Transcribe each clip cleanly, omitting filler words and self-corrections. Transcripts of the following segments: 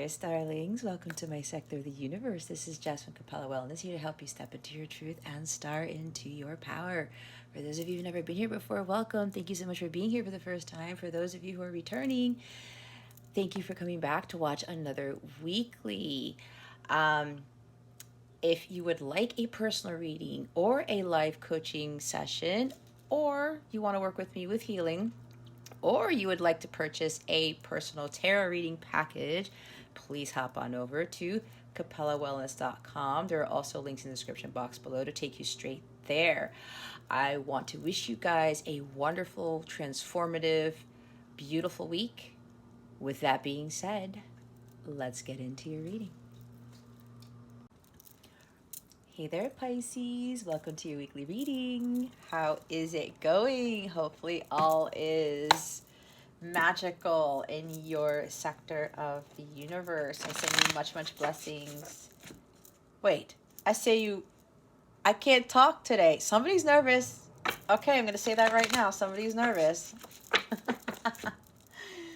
starlings. Welcome to my sector of the universe. This is Jasmine Capella Wellness, here to help you step into your truth and star into your power. For those of you who've never been here before, welcome. Thank you so much for being here for the first time. For those of you who are returning, thank you for coming back to watch another weekly. If you would like a personal reading or a live coaching session, or you want to work with me with healing, or you would like to purchase a personal tarot reading package, please hop on over to capellawellness.com. There are also links in the description box below to take you straight there. I want to wish you guys a wonderful, transformative, beautiful week. With that being said, let's get into your reading. Hey there, Pisces. Welcome to your weekly reading. How is it going? Hopefully all is magical in your sector of the universe. I send you much blessings. Wait, I can't talk today. Somebody's nervous. Okay, I'm going to say that right now. Somebody's nervous.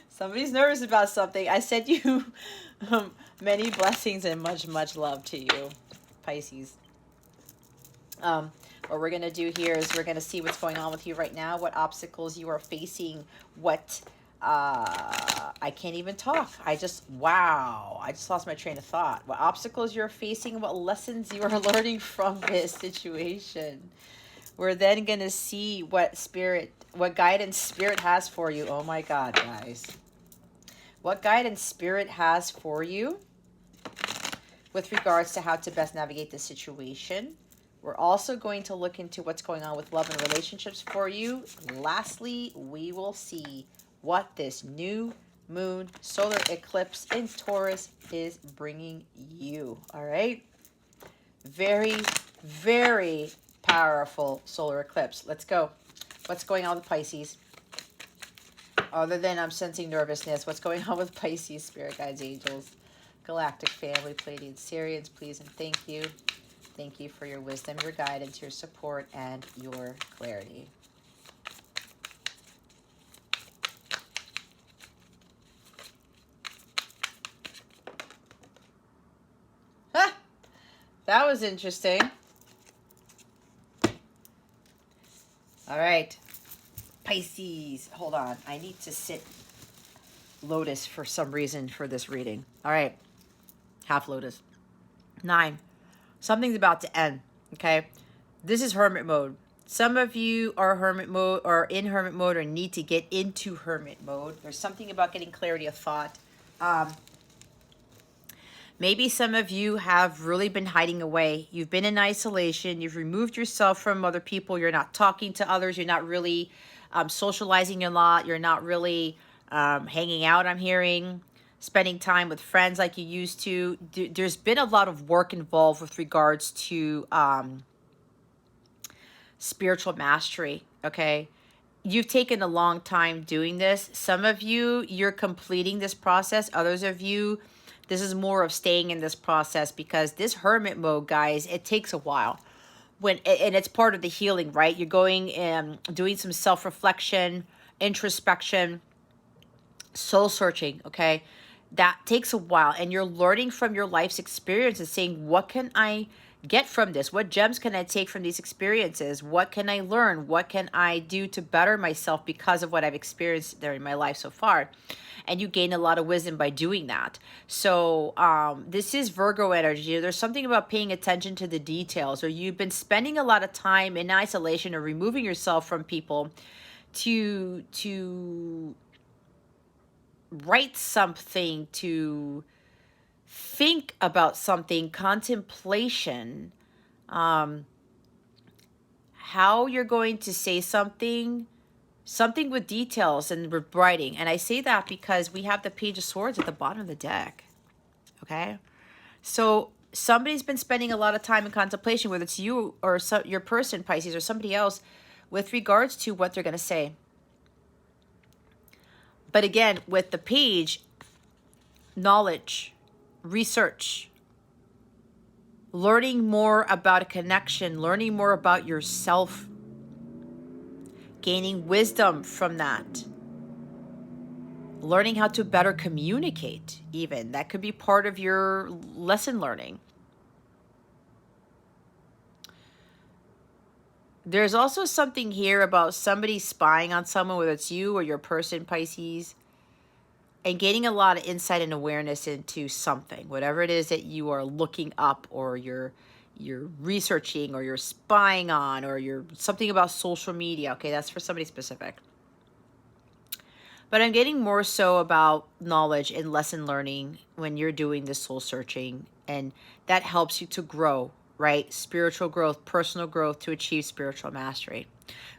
Somebody's nervous about something. I send you many blessings and much love to you, Pisces. What we're going to do here is we're going to see what's going on with you right now, what obstacles you are facing, what, I can't even talk. I just lost my train of thought. What obstacles you're facing, what lessons you are learning from this situation. We're then going to see what guidance Spirit has for you. Oh my God, guys. What guidance Spirit has for you with regards to how to best navigate this situation. We're also going to look into what's going on with love and relationships for you. Lastly, we will see what this new moon solar eclipse in Taurus is bringing you. All right? Very powerful solar eclipse. Let's go. What's going on with Pisces? Other than I'm sensing nervousness, what's going on with Pisces, spirit guides, angels, galactic family, Pleiadian, Sirians, please and thank you. Thank you for your wisdom, your guidance, your support, and your clarity. Ah, that was interesting. All right. Pisces. Hold on. I need to sit lotus for some reason for this reading. All right. Half lotus. 9. Something's about to end, okay? This is hermit mode. Some of you are hermit mode or in hermit mode or need to get into hermit mode. There's something about getting clarity of thought. Maybe some of you have really been hiding away. You've been in isolation. You've removed yourself from other people. You're not talking to others. You're not really socializing a lot. You're not really hanging out, I'm hearing. Spending time with friends like you used to. There's been a lot of work involved with regards to spiritual mastery, okay? You've taken a long time doing this. Some of you, you're completing this process. Others of you, this is more of staying in this process because this hermit mode, guys, it takes a while. And it's part of the healing, right? You're going and doing some self-reflection, introspection, soul searching, okay? That takes a while, and you're learning from your life's experience and saying, what can I get from this? What gems can I take from these experiences? What can I learn? What can I do to better myself because of what I've experienced there in my life so far? And you gain a lot of wisdom by doing that. So this is Virgo energy. There's something about paying attention to the details, or you've been spending a lot of time in isolation or removing yourself from people to write something, to think about something, contemplation, how you're going to say something with details and with writing. And I say that because we have the Page of Swords at the bottom of the deck, okay? So somebody's been spending a lot of time in contemplation, whether it's you or your person, Pisces, or somebody else, with regards to what they're going to say. But again, with the page, knowledge, research, learning more about a connection, learning more about yourself, gaining wisdom from that. learning how to better communicate, even. That could be part of your lesson learning. There's also something here about somebody spying on someone, whether it's you or your person, Pisces, and gaining a lot of insight and awareness into something, whatever it is that you are looking up, or you're researching, or you're spying on, or you're something about social media. Okay, that's for somebody specific. But I'm getting more so about knowledge and lesson learning when you're doing this soul searching, and that helps you to grow, right? Spiritual growth, personal growth, to achieve spiritual mastery.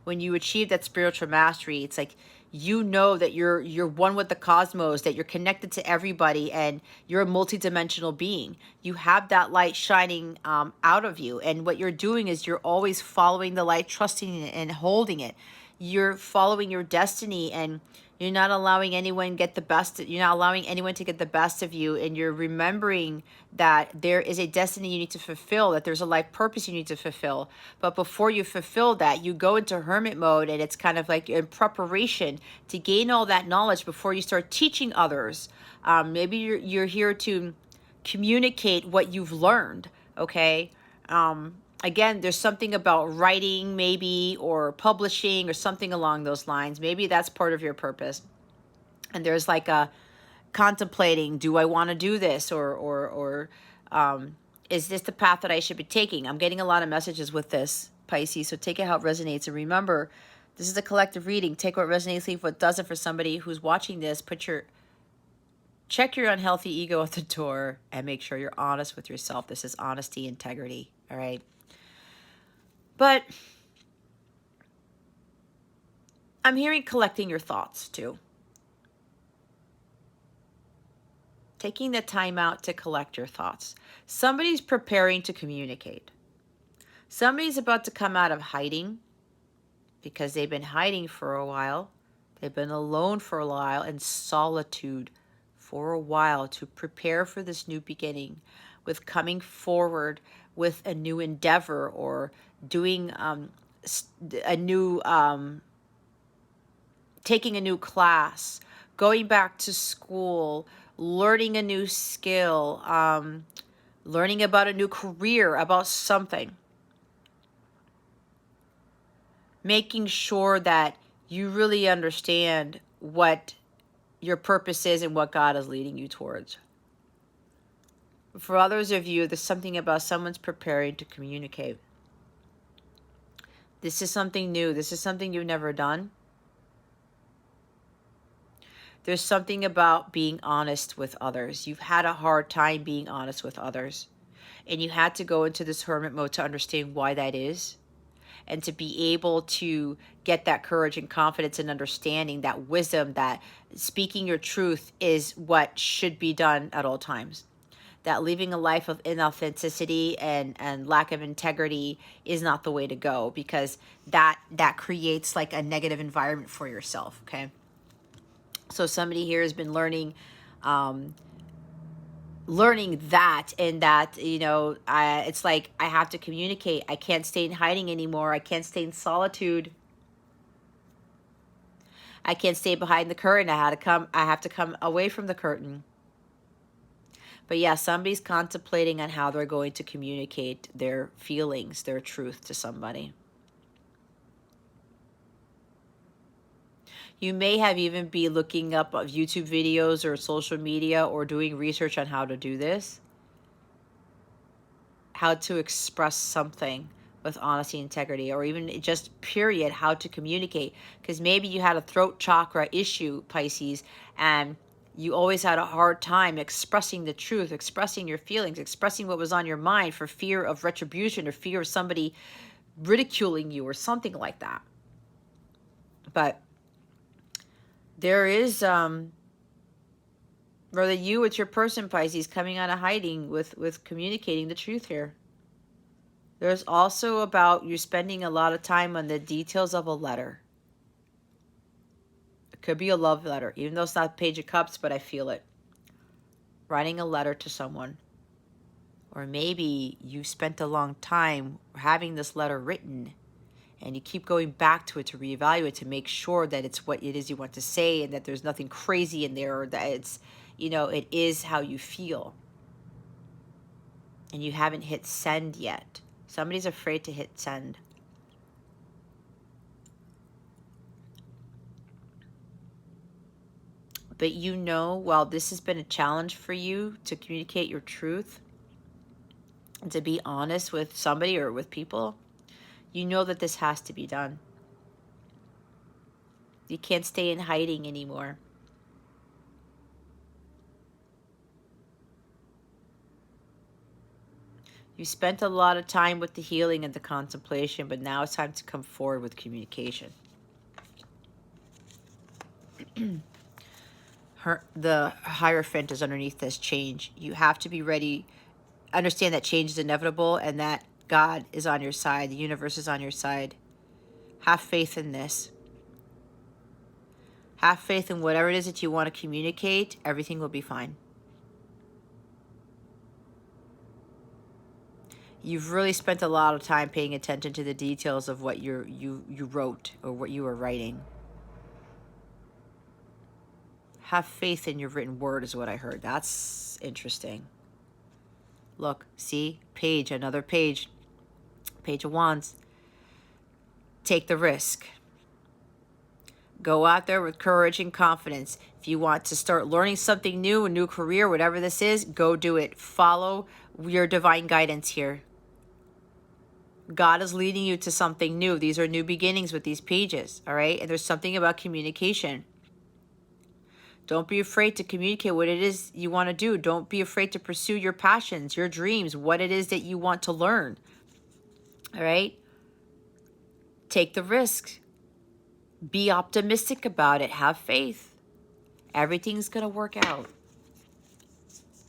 When you achieve that spiritual mastery, it's like you know that you're one with the cosmos, that you're connected to everybody, and you're a multidimensional being. You have that light shining out of you, and what you're doing is you're always following the light, trusting it and holding it. You're following your destiny, and you're not allowing anyone get the best. You're not allowing anyone to get the best of you, and you're remembering that there is a destiny you need to fulfill, that there's a life purpose you need to fulfill. But before you fulfill that, you go into hermit mode, and it's kind of like in preparation to gain all that knowledge before you start teaching others. Maybe you're here to communicate what you've learned, okay? Again, there's something about writing, maybe, or publishing, or something along those lines. Maybe that's part of your purpose. And there's like a contemplating, do I want to do this, or is this the path that I should be taking? I'm getting a lot of messages with this, Pisces, so take it how it resonates. And remember, this is a collective reading. Take what resonates, leave what doesn't. For somebody who's watching this, check your unhealthy ego at the door, and make sure you're honest with yourself. This is honesty, integrity, all right? But I'm hearing collecting your thoughts too. Taking the time out to collect your thoughts. Somebody's preparing to communicate. Somebody's about to come out of hiding because they've been hiding for a while. They've been alone for a while, in solitude for a while, to prepare for this new beginning, with coming forward with a new endeavor, or doing a new, taking a new class, going back to school, learning a new skill, learning about a new career, about something. Making sure that you really understand what your purpose is and what God is leading you towards. For others of you, there's something about someone's preparing to communicate. This is something new. This is something you've never done. There's something about being honest with others. You've had a hard time being honest with others, and you had to go into this hermit mode to understand why that is, and to be able to get that courage and confidence and understanding, that wisdom, that speaking your truth is what should be done at all times. That living a life of inauthenticity and lack of integrity is not the way to go, because that creates like a negative environment for yourself, okay? So somebody here has been learning that, and that, you know, it's like, I have to communicate. I can't stay in hiding anymore. I can't stay in solitude. I can't stay behind the curtain. I have to come away from the curtain. But yeah, somebody's contemplating on how they're going to communicate their feelings, their truth to somebody. You may have even be looking up YouTube videos or social media, or doing research on how to do this. How to express something with honesty, integrity, or even just period, how to communicate. Because maybe you had a throat chakra issue, Pisces, and you always had a hard time expressing the truth, expressing your feelings, expressing what was on your mind, for fear of retribution, or fear of somebody ridiculing you, or something like that. But there is, whether you, it's your person, Pisces, coming out of hiding with communicating the truth here. There's also about you spending a lot of time on the details of a letter. It could be a love letter, even though it's not Page of Cups, but I feel it. Writing a letter to someone. Or maybe you spent a long time having this letter written, And you keep going back to it to reevaluate, to make sure that it's what it is you want to say and that there's nothing crazy in there, or that it's, you know, it is how you feel. And you haven't hit send yet. Somebody's afraid to hit send. But you know, while this has been a challenge for you to communicate your truth and to be honest with somebody or with people, you know that this has to be done. You can't stay in hiding anymore. You spent a lot of time with the healing and the contemplation, but now it's time to come forward with communication. The Hierophant is underneath this change. You have to be ready. Understand that change is inevitable and that God is on your side. The universe is on your side. Have faith in this. Have faith in whatever it is that you want to communicate. Everything will be fine. You've really spent a lot of time paying attention to the details of what you wrote or what you were writing. Have faith in your written word is what I heard. That's interesting. Look, see? Page, another page. Page of Wands. Take the risk. Go out there with courage and confidence. If you want to start learning something new, a new career, whatever this is, go do it. Follow your divine guidance here. God is leading you to something new. These are new beginnings with these pages, all right? And there's something about communication. Don't be afraid to communicate what it is you want to do. Don't be afraid to pursue your passions, your dreams, what it is that you want to learn, all right? Take the risk. Be optimistic about it. Have faith. Everything's going to work out.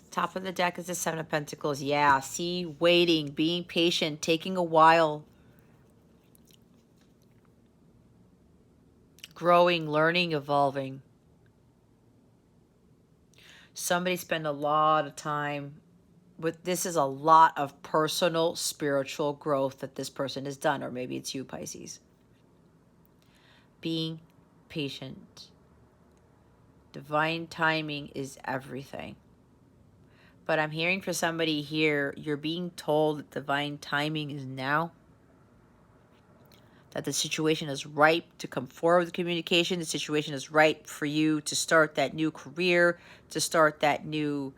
Top of the deck is the Seven of Pentacles. Yeah, see, waiting, being patient, taking a while. Growing, learning, evolving. Somebody spend a lot of time with this. Is a lot of personal spiritual growth that this person has done, or maybe it's you, Pisces. Being patient. Divine timing is everything. But I'm hearing for somebody here, you're being told that divine timing is now. That the situation is ripe to come forward with communication. The situation is ripe for you to start that new career, to start that new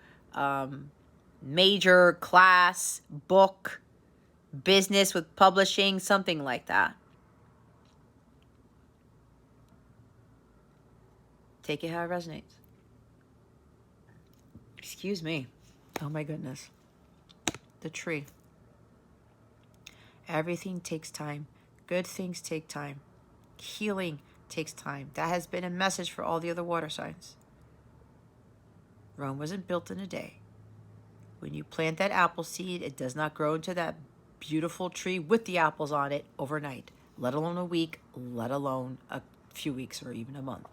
major, class, book, business with publishing, something like that. Take it how it resonates. Excuse me. Oh my goodness. The tree. Everything takes time. Good things take time. Healing takes time. That has been a message for all the other water signs. Rome wasn't built in a day. When you plant that apple seed, it does not grow into that beautiful tree with the apples on it overnight, let alone a week, let alone a few weeks or even a month.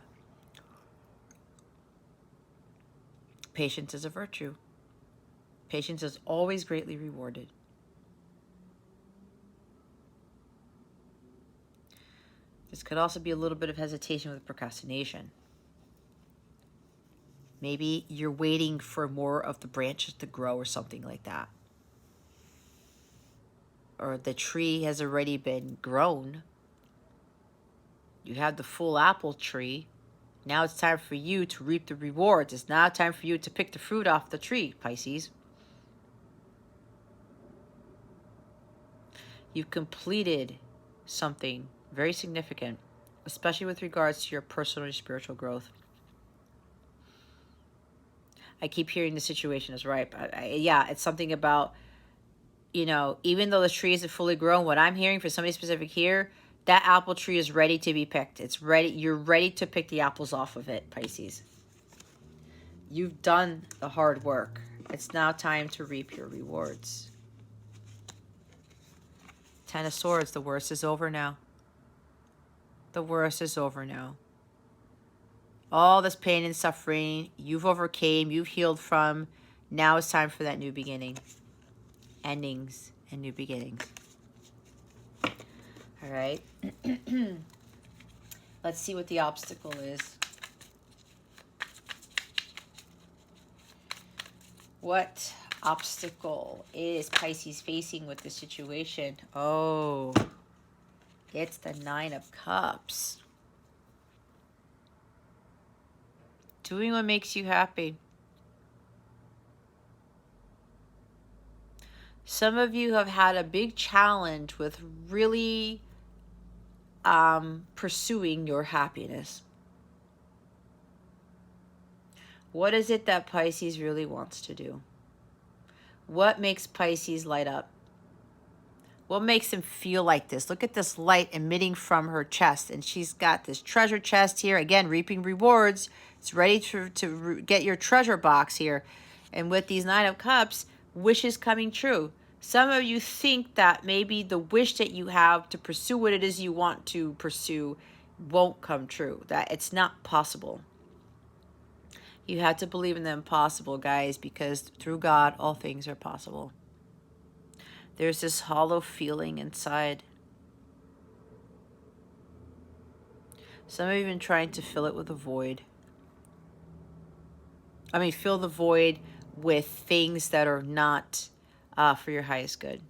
Patience is a virtue. Patience is always greatly rewarded. This could also be a little bit of hesitation with procrastination. Maybe you're waiting for more of the branches to grow or something like that. Or the tree has already been grown. You have the full apple tree. Now it's time for you to reap the rewards. It's now time for you to pick the fruit off the tree, Pisces. You've completed something very significant, especially with regards to your personal and spiritual growth. I keep hearing the situation is ripe. Yeah, it's something about, you know, even though the tree isn't fully grown, what I'm hearing for somebody specific here, that apple tree is ready to be picked. It's ready. You're ready to pick the apples off of it, Pisces. You've done the hard work. It's now time to reap your rewards. Ten of Swords, the worst is over now. The worst is over now. All this pain and suffering, you've overcame, you've healed from. Now it's time for that new beginning. Endings and new beginnings. All All right. Let's see what the obstacle is. What obstacle is Pisces facing with the situation? Oh, it's the Nine of Cups. Doing what makes you happy. Some of you have had a big challenge with really pursuing your happiness. What is it that Pisces really wants to do? What makes Pisces light up? What makes him feel like this? Look at this light emitting from her chest. And she's got this treasure chest here. Again, reaping rewards. It's ready to get your treasure box here. And with these Nine of Cups, wishes coming true. Some of you think that maybe the wish that you have to pursue what it is you want to pursue won't come true. That it's not possible. You have to believe in the impossible, guys, because through God, all things are possible. There's this hollow feeling inside. Some of you have been trying to fill it with a void. I mean, fill the void with things that are not for your highest good.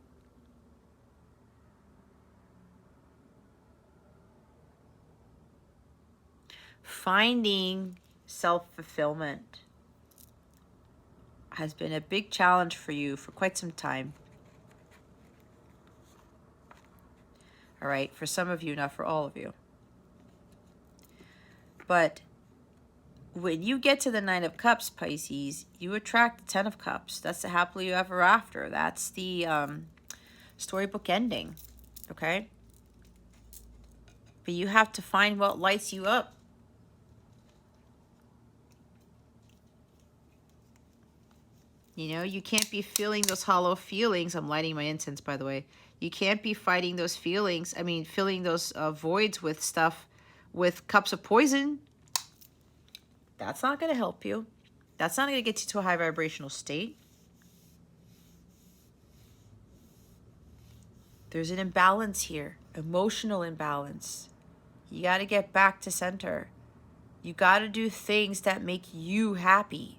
Finding self-fulfillment has been a big challenge for you for quite some time. All right, for some of you, not for all of you. But when you get to the Nine of Cups, Pisces, you attract the Ten of Cups. That's the happily ever after. That's the storybook ending, okay? But you have to find what lights you up. You know, you can't be feeling those hollow feelings. I'm lighting my incense, by the way. You can't be fighting those feelings. I mean, filling those voids with stuff, with cups of poison. That's not going to help you. That's not going to get you to a high vibrational state. There's an imbalance here, emotional imbalance. You got to get back to center. You got to do things that make you happy.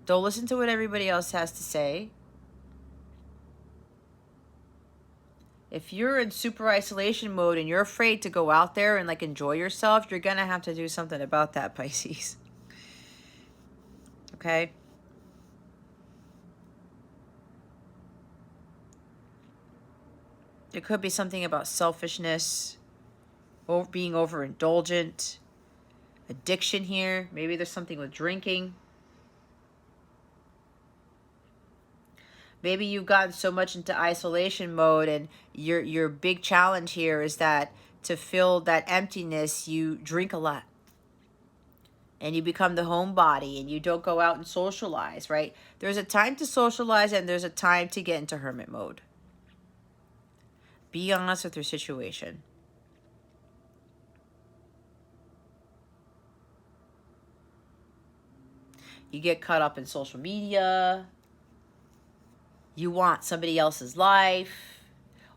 Don't listen to what everybody else has to say. If you're in super isolation mode and you're afraid to go out there and like enjoy yourself, you're going to have to do something about that, Pisces. Okay? It could be something about selfishness, or being overindulgent, addiction here. Maybe there's something with drinking. Maybe you've gotten so much into isolation mode, and your big challenge here is that to fill that emptiness, you drink a lot. And you become the homebody, and you don't go out and socialize, right? There's a time to socialize, and there's a time to get into hermit mode. Be honest with your situation. You get caught up in social media. You want somebody else's life,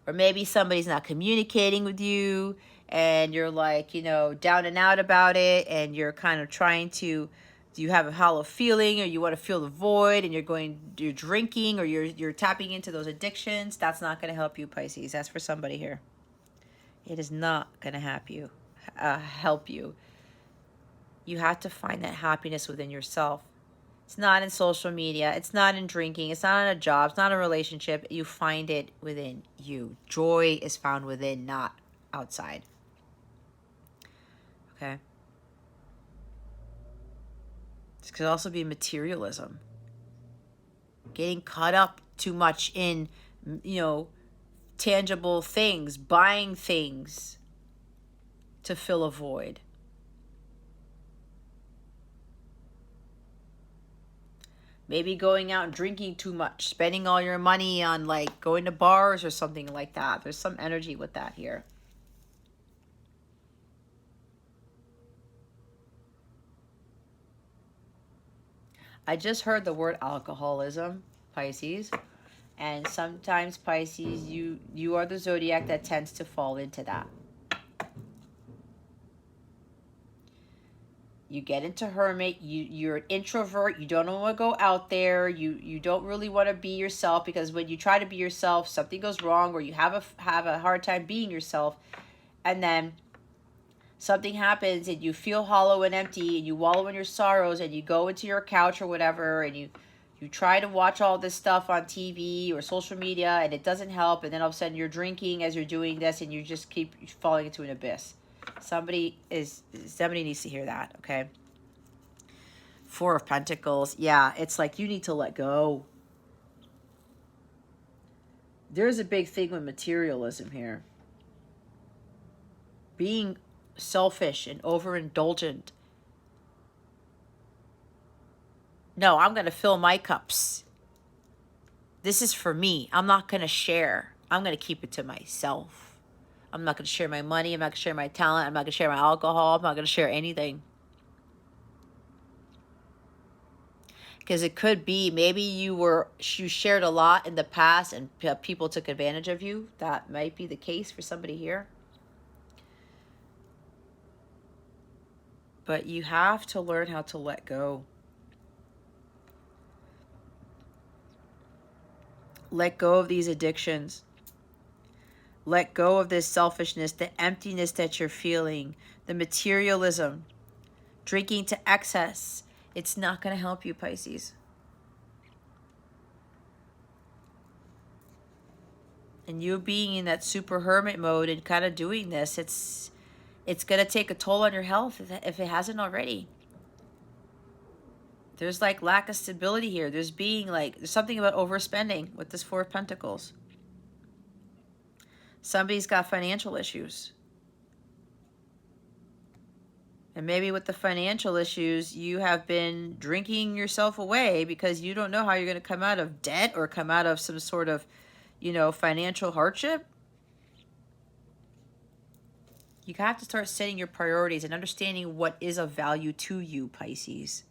or maybe somebody's not communicating with you and you're like, you know, down and out about it, and you're kind of trying to, you have a hollow feeling, or you want to fill the void, and you're drinking, or you're tapping into those addictions. That's not going to help you, Pisces. That's for somebody here. It is not going to help you. You have to find that happiness within yourself. It's not in social media. It's not in drinking. It's not in a job. It's not a relationship. You find it within you. Joy is found within, not outside. Okay? This could also be materialism. Getting caught up too much in, you know, tangible things, buying things to fill a void. Maybe going out and drinking too much, spending all your money on like going to bars or something like that. There's some energy with that here. I just heard the word alcoholism, Pisces. And sometimes, Pisces, you are the zodiac that tends to fall into that. You get into hermit, you're an introvert, you don't want to go out there, you don't really want to be yourself, because when you try to be yourself, something goes wrong, or you have a hard time being yourself, and then something happens and you feel hollow and empty and you wallow in your sorrows and you go into your couch or whatever, and you try to watch all this stuff on TV or social media and it doesn't help, and then all of a sudden you're drinking as you're doing this and you just keep falling into an abyss. Somebody needs to hear that, okay? Four of Pentacles. Yeah, it's like you need to let go. There's a big thing with materialism here. Being selfish and overindulgent. No, I'm going to fill my cups. This is for me. I'm not going to share. I'm going to keep it to myself. I'm not going to share my money. I'm not going to share my talent. I'm not going to share my alcohol. I'm not going to share anything. Because it could be maybe you shared a lot in the past and people took advantage of you. That might be the case for somebody here. But you have to learn how to let go. Let go of these addictions. Let go of this selfishness, the emptiness that you're feeling, the materialism, drinking to excess. It's not going to help you, Pisces. And you being in that super hermit mode and kind of doing this, it's going to take a toll on your health if it hasn't already. There's like lack of stability here. There's something about overspending with this Four of Pentacles. Somebody's got financial issues. And maybe with the financial issues, you have been drinking yourself away because you don't know how you're going to come out of debt or come out of some sort of, financial hardship. You have to start setting your priorities and understanding what is of value to you, Pisces.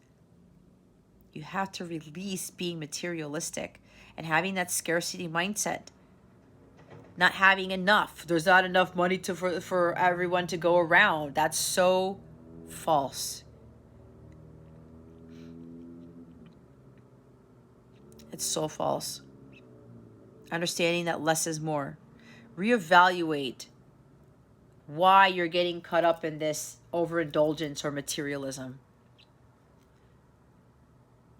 You have to release being materialistic and having that scarcity mindset. Not having enough. There's not enough money for everyone to go around. That's so false. It's so false. Understanding that less is more. Reevaluate why you're getting caught up in this overindulgence or materialism.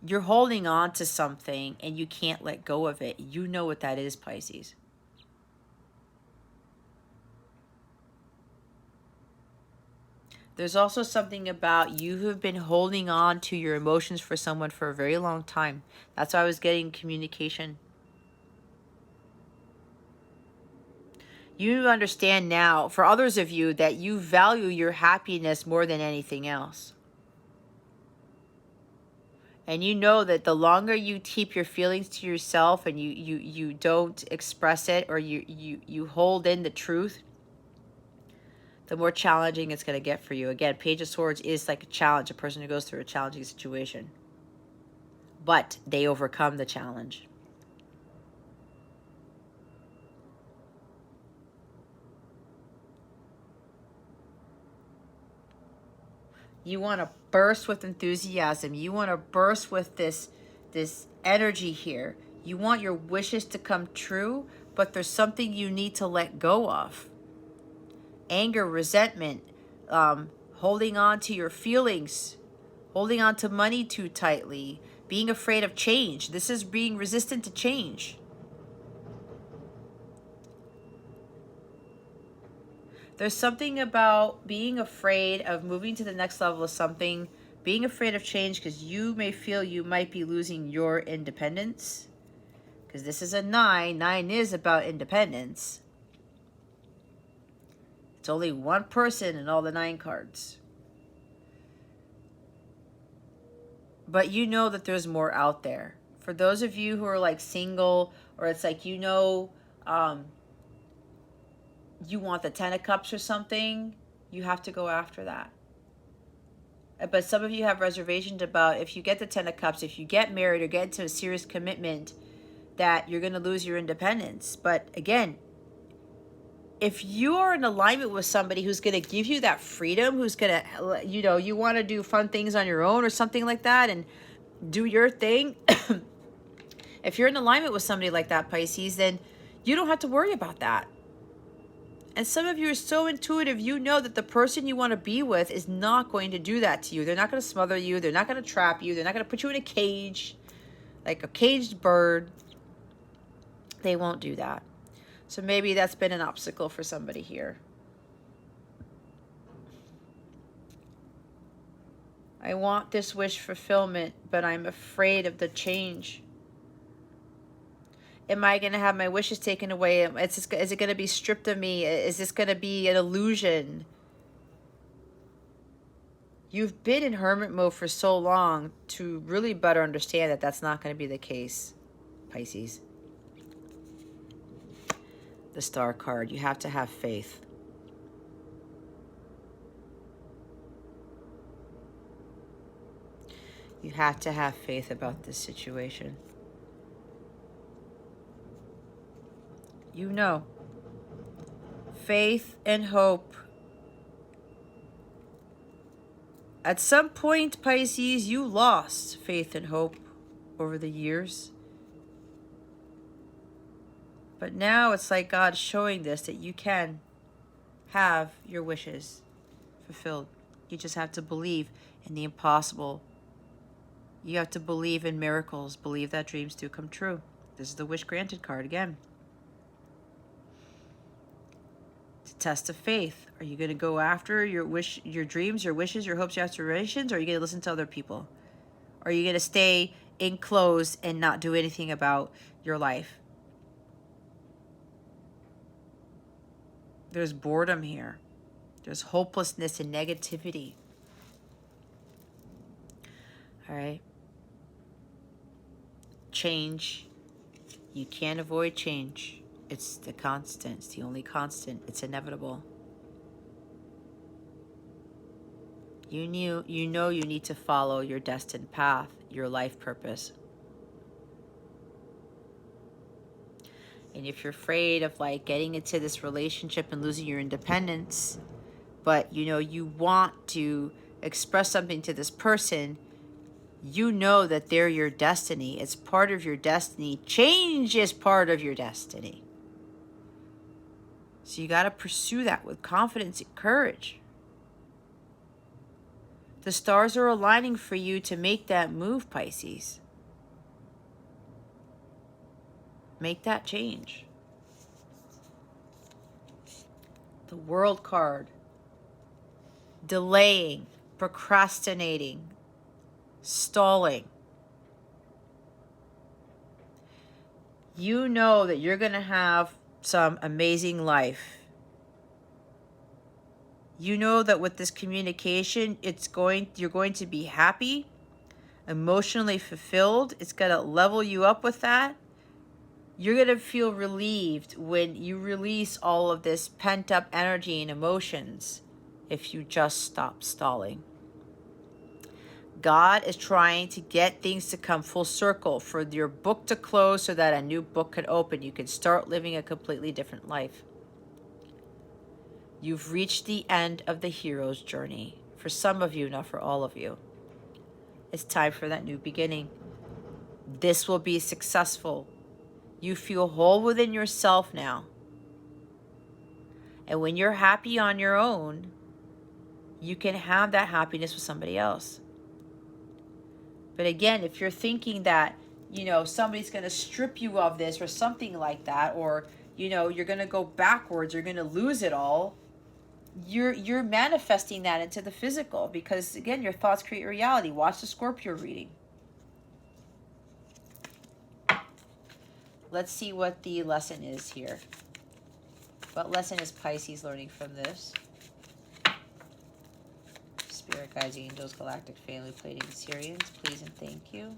You're holding on to something and you can't let go of it. You know what that is, Pisces. There's also something about you who've been holding on to your emotions for someone for a very long time. That's why I was getting communication. You understand now, for others of you, that you value your happiness more than anything else. And you know that the longer you keep your feelings to yourself and you don't express it, or you hold in the truth, the more challenging it's going to get for you. Again, Page of Swords is like a challenge, a person who goes through a challenging situation. But they overcome the challenge. You want to burst with enthusiasm. You want to burst with this energy here. You want your wishes to come true, but there's something you need to let go of. Anger, resentment, holding on to your feelings, holding on to money too tightly, being afraid of change. This is being resistant to change. There's something about being afraid of moving to the next level of something, being afraid of change because you may feel you might be losing your independence. Because this is a 9. 9 is about independence. It's only one person in all the 9 cards. But you know that there's more out there. For those of you who are like single, or it's like you want the 10 of Cups or something, you have to go after that. But some of you have reservations about if you get the 10 of Cups, if you get married or get into a serious commitment, that you're going to lose your independence. But again, if you are in alignment with somebody who's going to give you that freedom, who's going to, you want to do fun things on your own or something like that and do your thing. If you're in alignment with somebody like that, Pisces, then you don't have to worry about that. And some of you are so intuitive, you know that the person you want to be with is not going to do that to you. They're not going to smother you. They're not going to trap you. They're not going to put you in a cage, like a caged bird. They won't do that. So maybe that's been an obstacle for somebody here. I want this wish fulfillment, but I'm afraid of the change. Am I going to have my wishes taken away? Is it going to be stripped of me? Is this going to be an illusion? You've been in hermit mode for so long to really better understand that that's not going to be the case, Pisces. The Star card. You have to have faith. You have to have faith about this situation. You know, faith and hope. At some point, Pisces, you lost faith and hope over the years. But now it's like God showing this, that you can have your wishes fulfilled. You just have to believe in the impossible. You have to believe in miracles. Believe that dreams do come true. This is the wish granted card again. It's a test of faith. Are you going to go after your wish, your dreams, your wishes, your hopes, your aspirations, or are you going to listen to other people? Or are you going to stay enclosed and not do anything about your life? There's boredom here. There's hopelessness and negativity. All right. Change. You can't avoid change. It's the constant. It's the only constant. It's inevitable. You know you need to follow your destined path, your life purpose. And if you're afraid of like getting into this relationship and losing your independence, but you want to express something to this person, you know that they're your destiny. It's part of your destiny. Change is part of your destiny. So you got to pursue that with confidence and courage. The stars are aligning for you to make that move, Pisces. Make that change. The World card. Delaying, procrastinating, stalling. You know that you're going to have some amazing life. You know that with this communication, you're going to be happy, emotionally fulfilled. It's going to level you up with that. You're going to feel relieved when you release all of this pent-up energy and emotions if you just stop stalling. God is trying to get things to come full circle, for your book to close so that a new book can open. You can start living a completely different life. You've reached the end of the hero's journey. For some of you, not for all of you. It's time for that new beginning. This will be successful. You feel whole within yourself now. And when you're happy on your own, you can have that happiness with somebody else. But again, if you're thinking that, somebody's going to strip you of this or something like that, or, you're going to go backwards, you're going to lose it all, you're manifesting that into the physical, because, again, your thoughts create your reality. Watch the Scorpio reading. Let's see what the lesson is here. What lesson is Pisces learning from this? Spirit guides, angels, galactic family, Pleiadian, Sirians, please and thank you.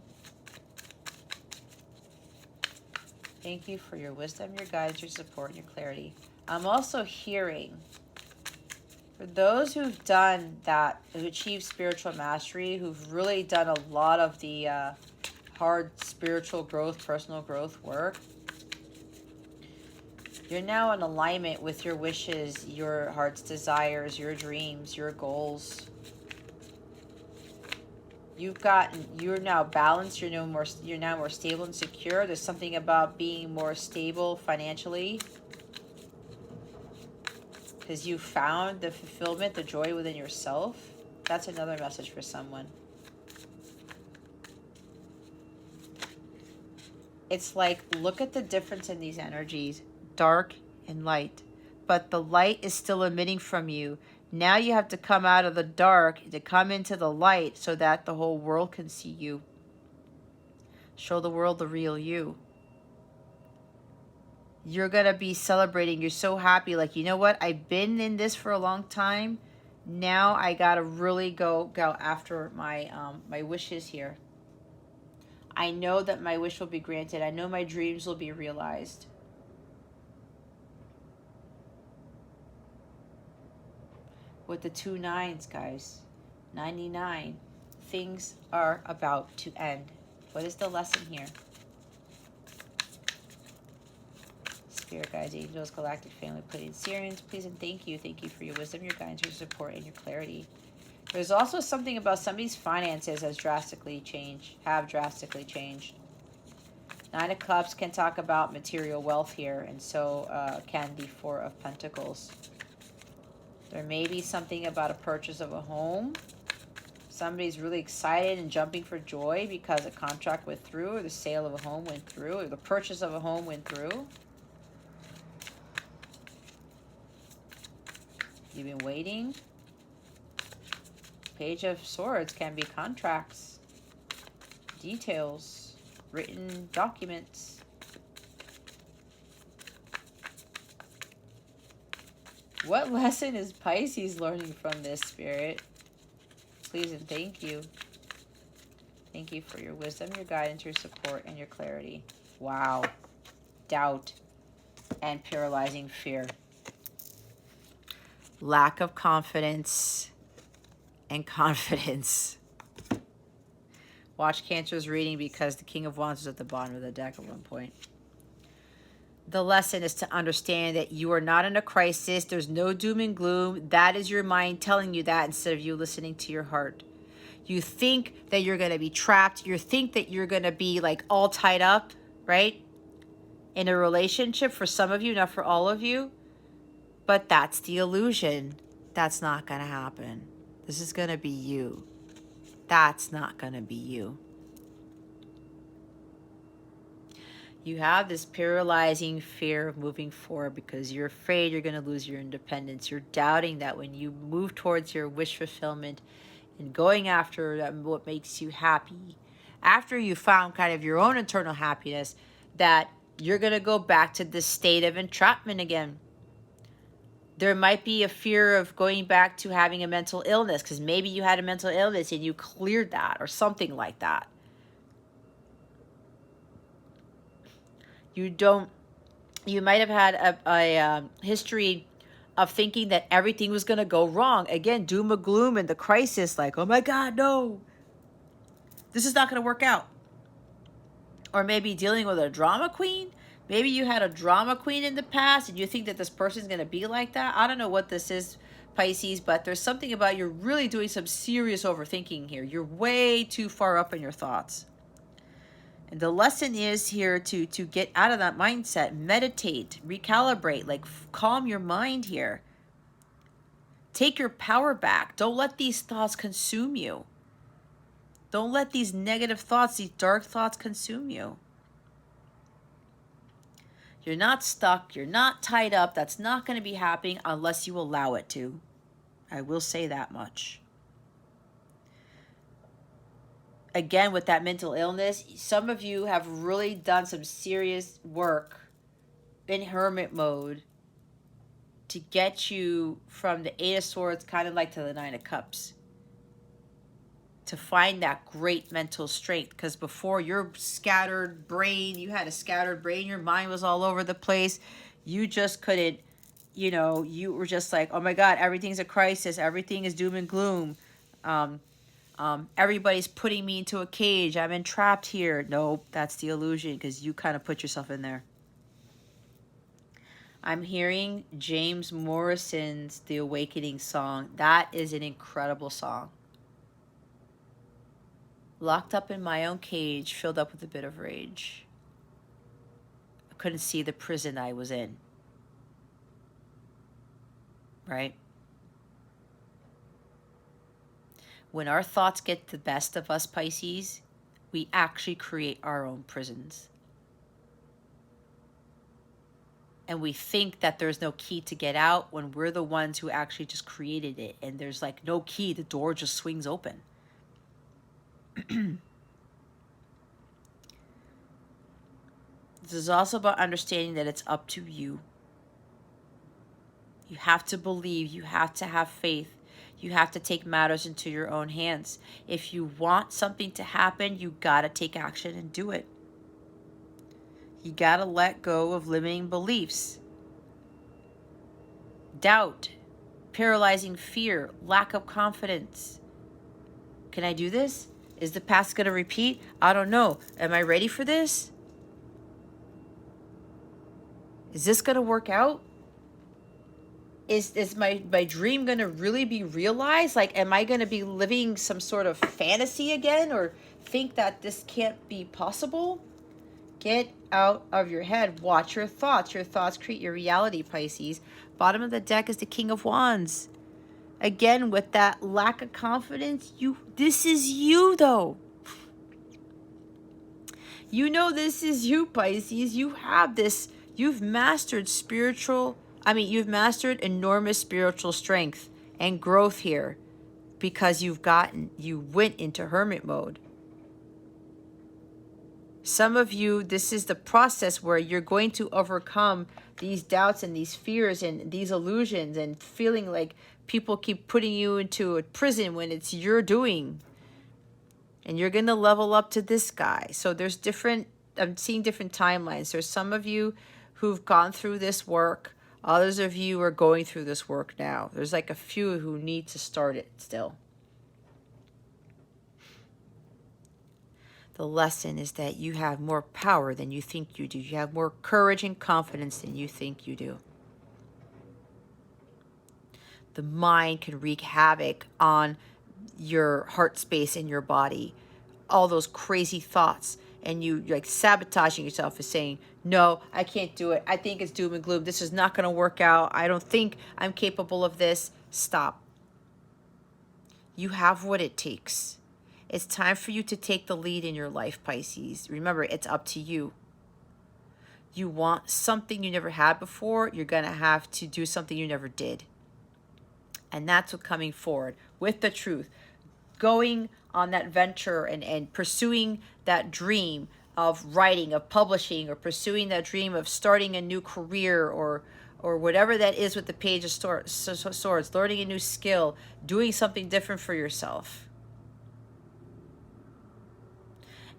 Thank you for your wisdom, your guidance, your support, and your clarity. I'm also hearing, for those who've done that, who've achieved spiritual mastery, who've really done a lot of the hard spiritual growth, personal growth work, you're now in alignment with your wishes, your heart's desires, your dreams, your goals. You're now balanced, you're now more stable and secure. There's something about being more stable financially, because you found the fulfillment, the joy within yourself. That's another message for someone. It's like, look at the difference in these energies, dark and light. But the light is still emitting from you. Now you have to come out of the dark to come into the light so that the whole world can see you. Show the world the real you. You're going to be celebrating. You're so happy. Like, you know what? I've been in this for a long time. Now I got to really go after my my wishes here. I know that my wish will be granted. I know my dreams will be realized. With the 2 9s, guys. 99. Things are about to end. What is the lesson here? Spirit guides, angels, galactic family, Pleiadian Sirians, please and thank you. Thank you for your wisdom, your guidance, your support, and your clarity. There's also something about somebody's finances have drastically changed. 9 of Cups can talk about material wealth here, and so can the 4 of Pentacles. There may be something about a purchase of a home. Somebody's really excited and jumping for joy because a contract went through, or the sale of a home went through, or the purchase of a home went through. You've been waiting. Page of Swords can be contracts, details, written documents. What lesson is Pisces learning from this, Spirit? Please and thank you. Thank you for your wisdom, your guidance, your support, and your clarity. Wow. Doubt and paralyzing fear. Lack of confidence and confidence. Watch Cancer's reading because the King of Wands is at the bottom of the deck at one point. The lesson is to understand that you are not in a crisis. There's no doom and gloom. That is your mind telling you that instead of you listening to your heart. You think that you're going to be trapped. You think that you're going to be like all tied up, right? In a relationship for some of you, not for all of you. But that's the illusion. That's not going to happen. This is going to be you. That's not going to be you. You have this paralyzing fear of moving forward because you're afraid you're going to lose your independence. You're doubting that when you move towards your wish fulfillment and going after that, what makes you happy, after you found kind of your own internal happiness, that you're going to go back to this state of entrapment again. There might be a fear of going back to having a mental illness because maybe you had a mental illness and you cleared that or something like that. You might have had a history of thinking that everything was going to go wrong. Again, doom and gloom and the crisis, like, oh my God, no, this is not going to work out. Or maybe dealing with a drama queen. Maybe you had a drama queen in the past and you think that this person's going to be like that. I don't know what this is, Pisces, but there's something about you're really doing some serious overthinking here. You're way too far up in your thoughts. And the lesson is here to get out of that mindset, meditate, recalibrate, like calm your mind here. Take your power back. Don't let these thoughts consume you. Don't let these negative thoughts, these dark thoughts consume you. You're not stuck. You're not tied up. That's not going to be happening unless you allow it to. I will say that much. Again, with that mental illness, some of you have really done some serious work in hermit mode to get you from the 8 of Swords kind of like to the 9 of Cups. To find that great mental strength, because before your scattered brain, you had a scattered brain, your mind was all over the place, you just couldn't, you were just like, oh my God, everything's a crisis, everything is doom and gloom. Everybody's putting me into a cage. I'm entrapped here. Nope, that's the illusion because you kind of put yourself in there. I'm hearing James Morrison's The Awakening song. That is an incredible song. Locked up in my own cage, filled up with a bit of rage. I couldn't see the prison I was in. Right? When our thoughts get the best of us, Pisces, we actually create our own prisons. And we think that there's no key to get out when we're the ones who actually just created it. And there's like no key, the door just swings open. This is also about understanding that it's up to you. You have to believe, you have to have faith. You have to take matters into your own hands. If you want something to happen, you gotta take action and do it. You gotta let go of limiting beliefs, doubt, paralyzing fear, lack of confidence. Can I do this? Is the past gonna repeat? I don't know. Am I ready for this? Is this gonna work out? Is my dream going to really be realized? Like, am I going to be living some sort of fantasy again, or think that this can't be possible? Get out of your head. Watch your thoughts. Your thoughts create your reality, Pisces. Bottom of the deck is the King of Wands. Again, with that lack of confidence, this is you, though. You know this is you, Pisces. You have this. You've mastered you've mastered enormous spiritual strength and growth here because you went into hermit mode. Some of you, this is the process where you're going to overcome these doubts and these fears and these illusions and feeling like people keep putting you into a prison when it's your doing. And you're going to level up to this guy. So I'm seeing different timelines. There's some of you who've gone through this work. Others of you are going through this work now. There's like a few who need to start it still. The lesson is that you have more power than you think you do. You have more courage and confidence than you think you do. The mind can wreak havoc on your heart space and your body. All those crazy thoughts. And you're like sabotaging yourself is saying, no, I can't do it. I think it's doom and gloom. This is not going to work out. I don't think I'm capable of this. Stop. You have what it takes. It's time for you to take the lead in your life, Pisces. Remember, it's up to you. You want something you never had before, you're going to have to do something you never did. And that's what coming forward with the truth. Going on that venture and pursuing that dream of writing, of publishing, or pursuing that dream of starting a new career or whatever that is with the Page of Swords, learning a new skill, doing something different for yourself.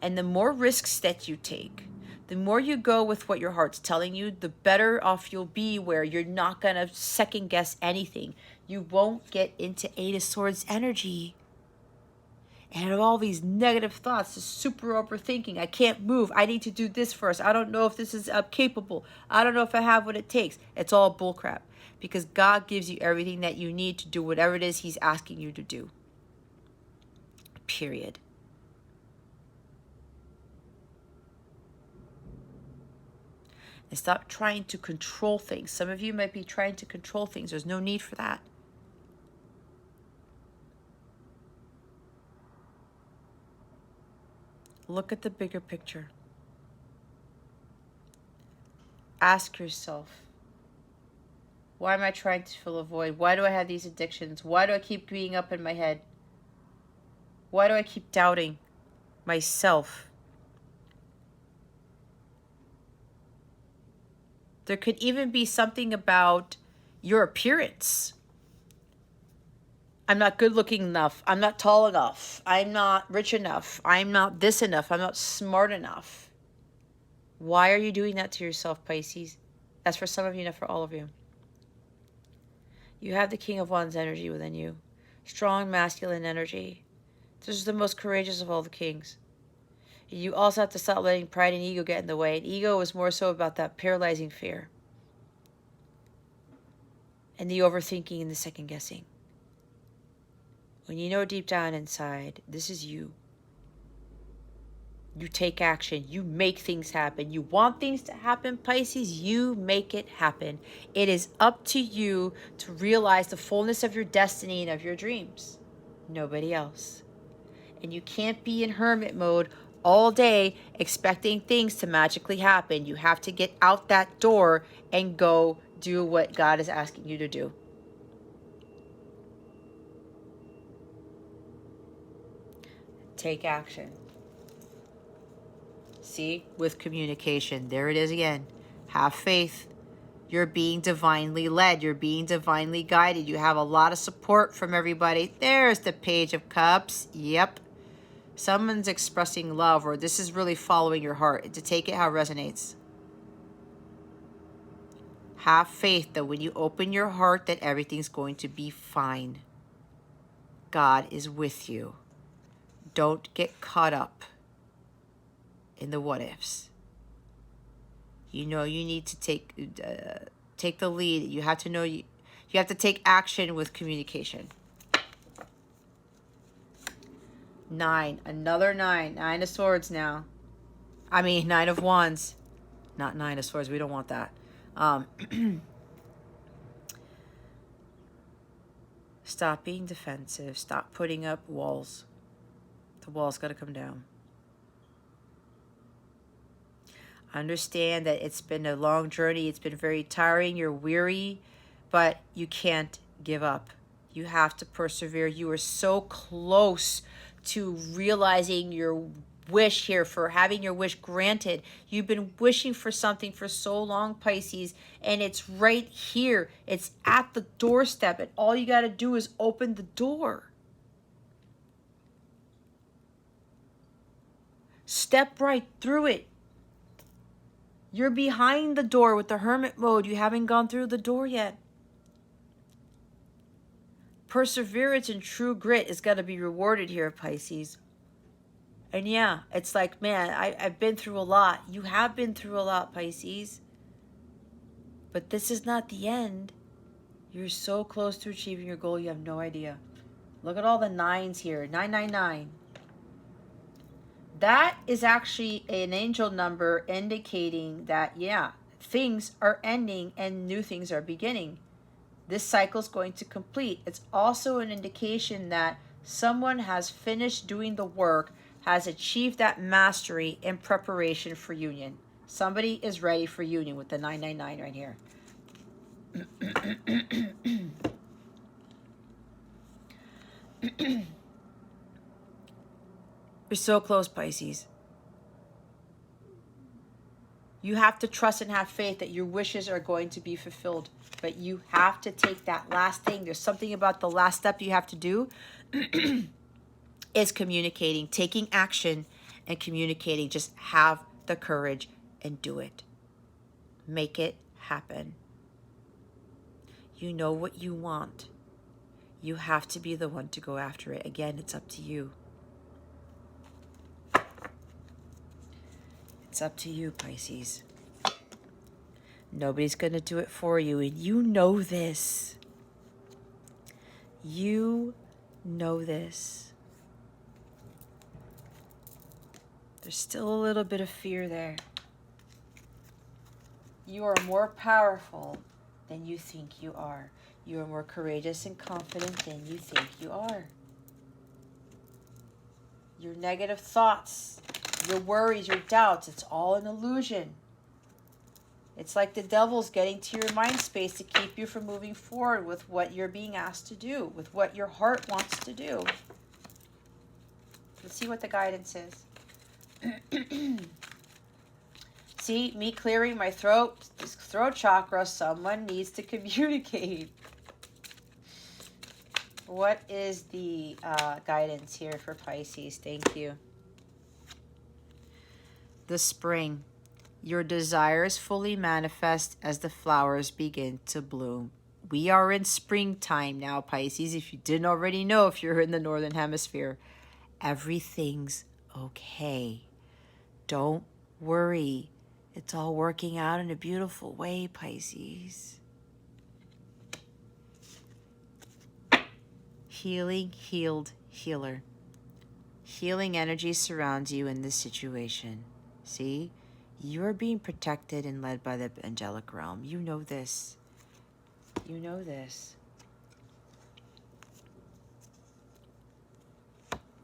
And the more risks that you take, the more you go with what your heart's telling you, the better off you'll be, where you're not going to second guess anything. You won't get into Eight of Swords energy. And have all these negative thoughts, this super overthinking. I can't move. I need to do this first. I don't know if this is capable. I don't know if I have what it takes. It's all bullcrap. Because God gives you everything that you need to do whatever it is He's asking you to do. Period. And stop trying to control things. Some of you might be trying to control things. There's no need for that. Look at the bigger picture. Ask yourself, why am I trying to fill a void? Why do I have these addictions? Why do I keep being up in my head? Why do I keep doubting myself? There could even be something about your appearance. I'm not good looking enough. I'm not tall enough. I'm not rich enough. I'm not this enough. I'm not smart enough. Why are you doing that to yourself, Pisces? That's for some of you, not for all of you. You have the King of Wands energy within you. Strong masculine energy. This is the most courageous of all the kings. You also have to stop letting pride and ego get in the way. And ego is more so about that paralyzing fear and the overthinking and the second guessing. When you know deep down inside, this is you. You take action. You make things happen. You want things to happen, Pisces, you make it happen. It is up to you to realize the fullness of your destiny and of your dreams. Nobody else. And you can't be in hermit mode all day expecting things to magically happen. You have to get out that door and go do what God is asking you to do. Take action. See, with communication, there it is again. Have faith. You're being divinely led. You're being divinely guided. You have a lot of support from everybody. There's the Page of Cups. Yep. Someone's expressing love, or this is really following your heart. To take it how it resonates. Have faith that when you open your heart that everything's going to be fine. God is with you. Don't get caught up in the what ifs. You know you need to take the lead. You have to know you have to take action with communication. 9, another 9, 9 of Swords now. I mean 9 of Wands, not 9 of Swords. We don't want that. Stop being defensive. Stop putting up walls. The wall's got to come down. Understand that it's been a long journey. It's been very tiring. You're weary, but you can't give up. You have to persevere. You are so close to realizing your wish here, for having your wish granted. You've been wishing for something for so long, Pisces, and it's right here. It's at the doorstep, and all you got to do is open the door. Step right through it. You're behind the door with the hermit mode. You haven't gone through the door yet. Perseverance and true grit is going to be rewarded here, Pisces. And yeah, it's like, man, I've been through a lot. You have been through a lot, Pisces. But this is not the end. You're so close to achieving your goal, you have no idea. Look at all the 9s here. 999. That is actually an angel number indicating that, yeah, things are ending and new things are beginning. This cycle is going to complete. It's also an indication that someone has finished doing the work, has achieved that mastery in preparation for union. Somebody is ready for union with the 999 right here. You're so close, Pisces. You have to trust and have faith that your wishes are going to be fulfilled. But you have to take that last thing. There's something about the last step you have to do is communicating, taking action and communicating. Just have the courage and do it. Make it happen. You know what you want. You have to be the one to go after it. Again, it's up to you. It's up to you, Pisces. Nobody's going to do it for you, and you know this. You know this. There's still a little bit of fear there. You are more powerful than you think you are. You are more courageous and confident than you think you are. Your negative thoughts, your worries, your doubts, it's all an illusion. It's like the devil's getting to your mind space to keep you from moving forward with what you're being asked to do, with what your heart wants to do. Let's see what the guidance is. See, me clearing my throat, this throat chakra, someone needs to communicate. What is the guidance here for Pisces? Thank you. The spring. Your desires fully manifest as the flowers begin to bloom. We are in springtime now, Pisces, if you didn't already know, if you're in the Northern Hemisphere. Everything's okay. Don't worry. It's all working out in a beautiful way, Pisces. Healing, healed, healer. Healing energy surrounds you in this situation. See? You are being protected and led by the angelic realm. You know this. You know this.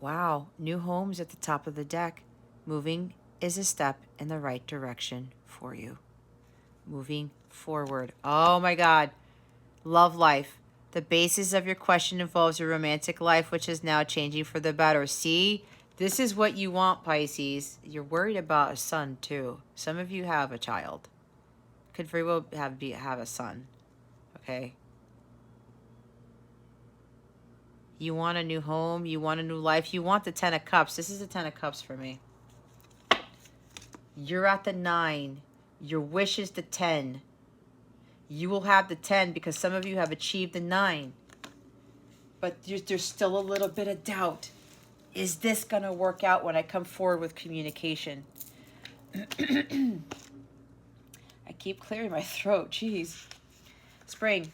Wow. New homes at the top of the deck. Moving is a step in the right direction for you. Moving forward. Oh my God. Love life. The basis of your question involves your romantic life, which is now changing for the better. See, this is what you want, Pisces. You're worried about a son, too. Some of you have a child. Could very well have a son. Okay? You want a new home. You want a new life. You want the 10 of Cups. This is the 10 of Cups for me. You're at the 9. Your wish is the 10. You will have the 10 because some of you have achieved the 9. But there's still a little bit of doubt. Is this going to work out when I come forward with communication? I keep clearing my throat. Jeez. Spring.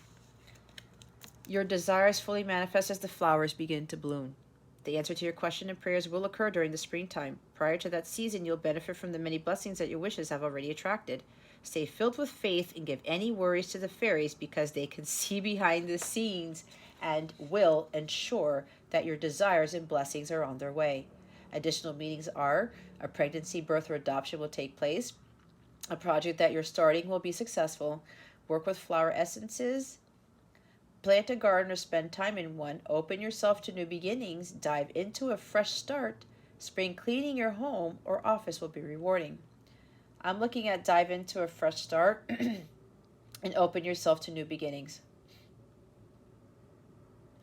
Your desires fully manifest as the flowers begin to bloom. The answer to your question and prayers will occur during the springtime. Prior to that season, you'll benefit from the many blessings that your wishes have already attracted. Stay filled with faith and give any worries to the fairies because they can see behind the scenes and will ensure that your desires and blessings are on their way. Additional meanings are a pregnancy, birth, or adoption will take place. A project that you're starting will be successful. Work with flower essences. Plant a garden or spend time in one. Open yourself to new beginnings. Dive into a fresh start. Spring cleaning your home or office will be rewarding. I'm looking at dive into a fresh start and open yourself to new beginnings.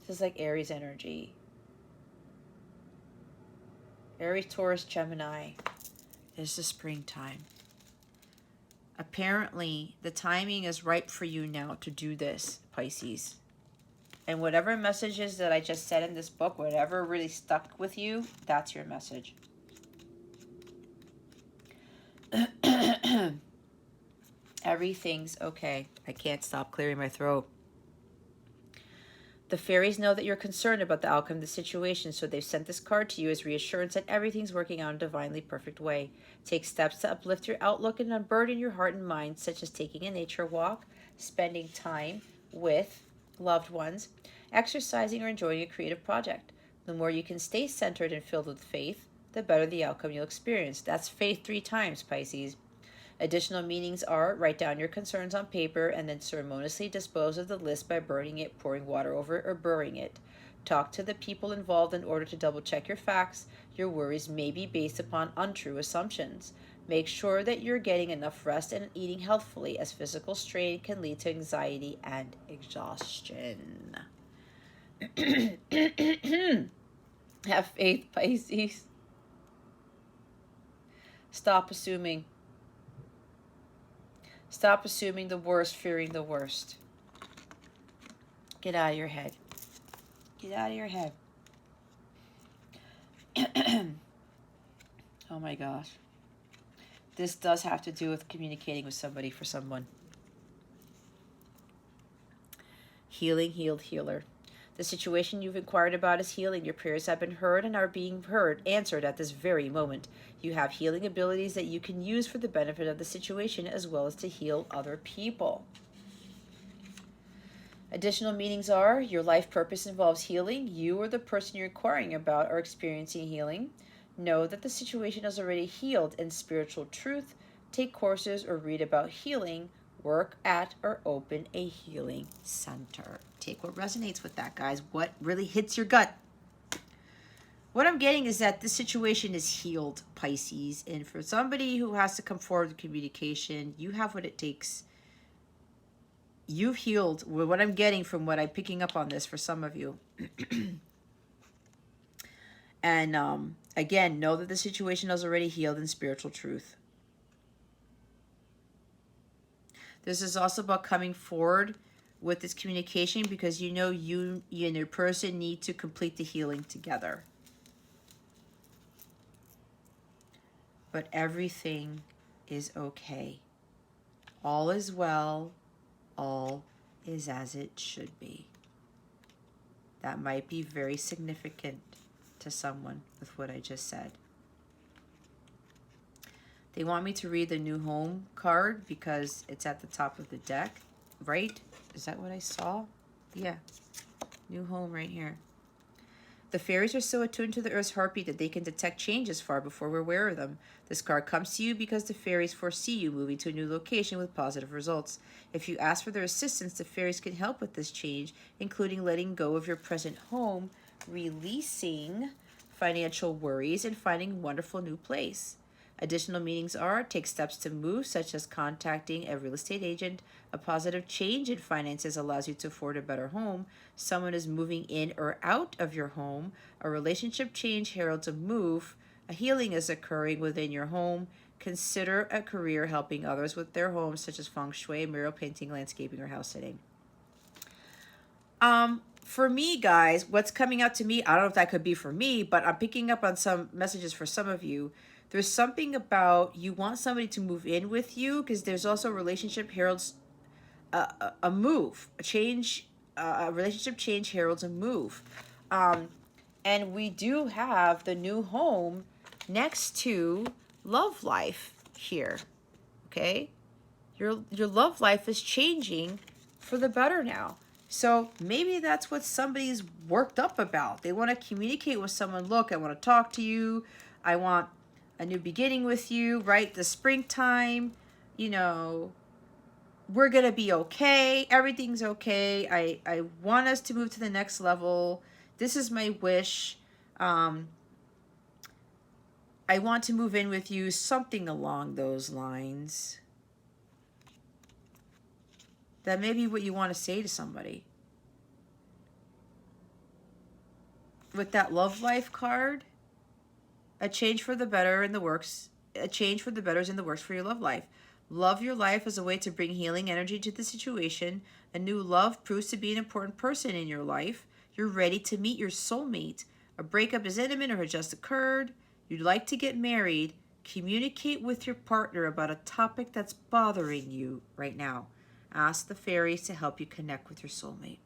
This is like Aries energy. Aries, Taurus, Gemini. It's the springtime. Apparently, the timing is ripe for you now to do this, Pisces. And whatever messages that I just said in this book, whatever really stuck with you, that's your message. Everything's okay. I can't stop clearing my throat. The fairies know that you're concerned about the outcome of the situation, so they've sent this card to you as reassurance that everything's working out in a divinely perfect way. Take steps to uplift your outlook and unburden your heart and mind, such as taking a nature walk, spending time with loved ones, exercising, or enjoying a creative project. The more you can stay centered and filled with faith, the better the outcome you'll experience. That's faith 3 times, Pisces. Additional meanings are write down your concerns on paper and then ceremoniously dispose of the list by burning it, pouring water over it, or burying it. Talk to the people involved in order to double check your facts. Your worries may be based upon untrue assumptions. Make sure that you're getting enough rest and eating healthfully, as physical strain can lead to anxiety and exhaustion. Have faith, Pisces. Stop assuming. Stop assuming the worst, fearing the worst. Get out of your head. Get out of your head. Oh my gosh. This does have to do with communicating with somebody for someone. Healing, healed, healer. The situation you've inquired about is healing. Your prayers have been heard and are being answered at this very moment. You have healing abilities that you can use for the benefit of the situation as well as to heal other people. Additional meanings are your life purpose involves healing. You or the person you're inquiring about are experiencing healing. Know that the situation is already healed in spiritual truth. Take courses or read about healing. Work at or open a healing center. Take what resonates with that, guys. What really hits your gut. What I'm getting is that this situation is healed, Pisces. And for somebody who has to come forward with communication, you have what it takes. You've healed. What I'm getting from what I'm picking up on this for some of you. And again, know that the situation is already healed in spiritual truth. This is also about coming forward with this communication because you know you and your person need to complete the healing together. but everything is okay. All is well. All is as it should be. That might be very significant to someone with what I just said. They want me to read the new home card because it's at the top of the deck, right? Is that what I saw? Yeah. New home right here. The fairies are so attuned to the earth's heartbeat that they can detect changes far before we're aware of them. This card comes to you because the fairies foresee you moving to a new location with positive results. If you ask for their assistance, the fairies can help with this change, including letting go of your present home, releasing financial worries, and finding a wonderful new place. Additional meanings are take steps to move, such as contacting a real estate agent. A positive change in finances allows you to afford a better home. Someone is moving in or out of your home. A relationship change heralds a move. A healing is occurring within your home. Consider a career helping others with their homes, such as feng shui, mural painting, landscaping, or house sitting. For me, guys, what's coming out to me, I don't know if that could be for me, but I'm picking up on some messages for some of you. There's something about you want somebody to move in with you because there's also relationship heralds a move, a change, a relationship change heralds a move. And we do have the new home next to love life here. Okay? Your love life is changing for the better now. So maybe that's what somebody's worked up about. They want to communicate with someone. Look, I want to talk to you. I want a new beginning with you, right? The springtime, you know, we're going to be okay. Everything's okay. I want us to move to the next level. This is my wish. I want to move in with you, something along those lines. That may be what you want to say to somebody. With that love life card, a change for the better in the works. A change for the better is in the works for your love life. Love your life as a way to bring healing energy to the situation. A new love proves to be an important person in your life. You're ready to meet your soulmate. A breakup is imminent or has just occurred. You'd like to get married. Communicate with your partner about a topic that's bothering you right now. Ask the fairies to help you connect with your soulmate.